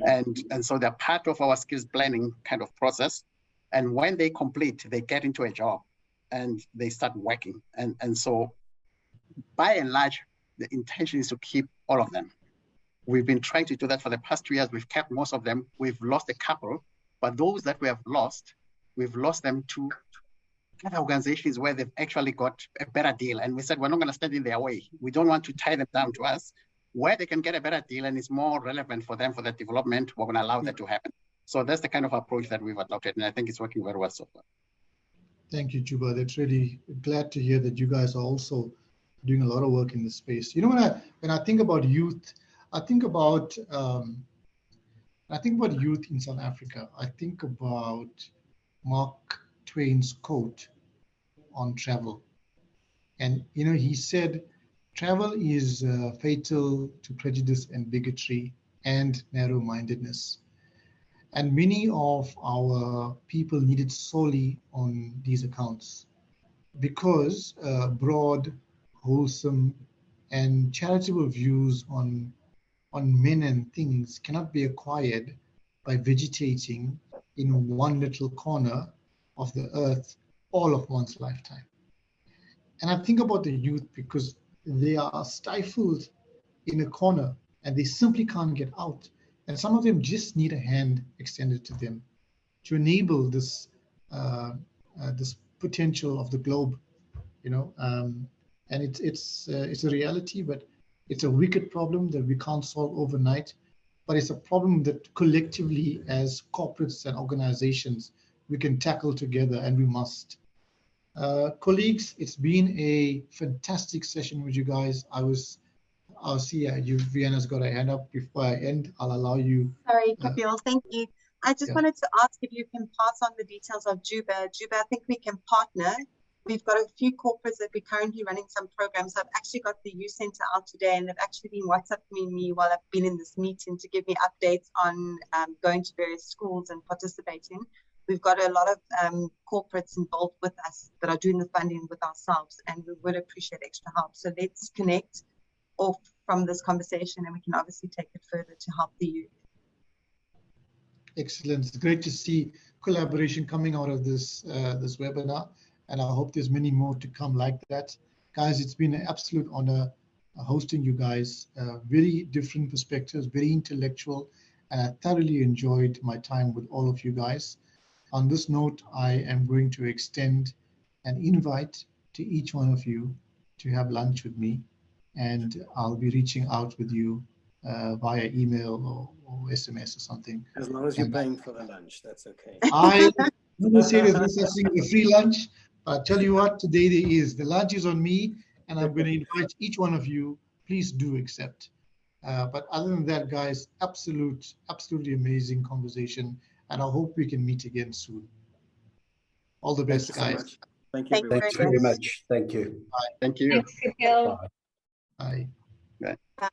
[SPEAKER 2] And so they're part of our skills planning kind of process. And when they complete, they get into a job and they start working. And so by and large, the intention is to keep all of them. We've been trying to do that for the past 2 years. We've kept most of them. We've lost a couple, but those that we have lost, we've lost them to other organizations where they've actually got a better deal. And we said, we're not going to stand in their way. We don't want to tie them down to us. Where they can get a better deal and it's more relevant for them for their development, we're going to allow that to happen. So that's the kind of approach that we've adopted, and I think it's working very well so far.
[SPEAKER 1] Thank you, Juba. That's really glad to hear that you guys are also doing a lot of work in this space. When I think about youth, I think about youth in South Africa. I think about Mark Twain's quote on travel. And, he said, travel is fatal to prejudice and bigotry and narrow-mindedness. And many of our people need it solely on these accounts, because broad, wholesome, and charitable views on men and things cannot be acquired by vegetating in one little corner of the earth all of one's lifetime. And I think about the youth because they are stifled in a corner and they simply can't get out. And some of them just need a hand extended to them to enable this this potential of the globe, and it's a reality, but it's a wicked problem that we can't solve overnight. But it's a problem that collectively, as corporates and organizations, we can tackle together, and we must. Colleagues, it's been a fantastic session with you guys. I'll see Vienna's got a hand up. Before I end, I'll allow you.
[SPEAKER 4] Sorry, Kapil, thank you. I just wanted to ask if you can pass on the details of Juba. Juba, I think we can partner. We've got a few corporates that we're currently running some programs. I've actually got the youth center out today, and they've actually been WhatsApping me while I've been in this meeting to give me updates on going to various schools and participating. We've got a lot of corporates involved with us that are doing the funding with ourselves, and we would appreciate extra help. So let's connect off from this conversation, and we can obviously take it further to help the youth.
[SPEAKER 1] Excellent. It's great to see collaboration coming out of this this webinar, and I hope there's many more to come like that. Guys, it's been an absolute honor hosting you guys. Very different perspectives, very intellectual, and I thoroughly enjoyed my time with all of you guys. On this note, I am going to extend an invite to each one of you to have lunch with me, and I'll be reaching out with you via email or SMS or something.
[SPEAKER 6] As long as you're paying for the lunch, that's okay.
[SPEAKER 1] I never say there's no such thing as a free lunch. But I tell you what, today there is. The lunch is on me, and I'm going to invite each one of you. Please do accept. But other than that, guys, absolutely amazing conversation, and I hope we can meet again soon. All the best, guys.
[SPEAKER 6] So much. Thank you.
[SPEAKER 5] Thanks very much. Thank you.
[SPEAKER 1] Bye.
[SPEAKER 2] Thank you.
[SPEAKER 3] Thanks, Kapil.
[SPEAKER 1] Bye.
[SPEAKER 2] Bye.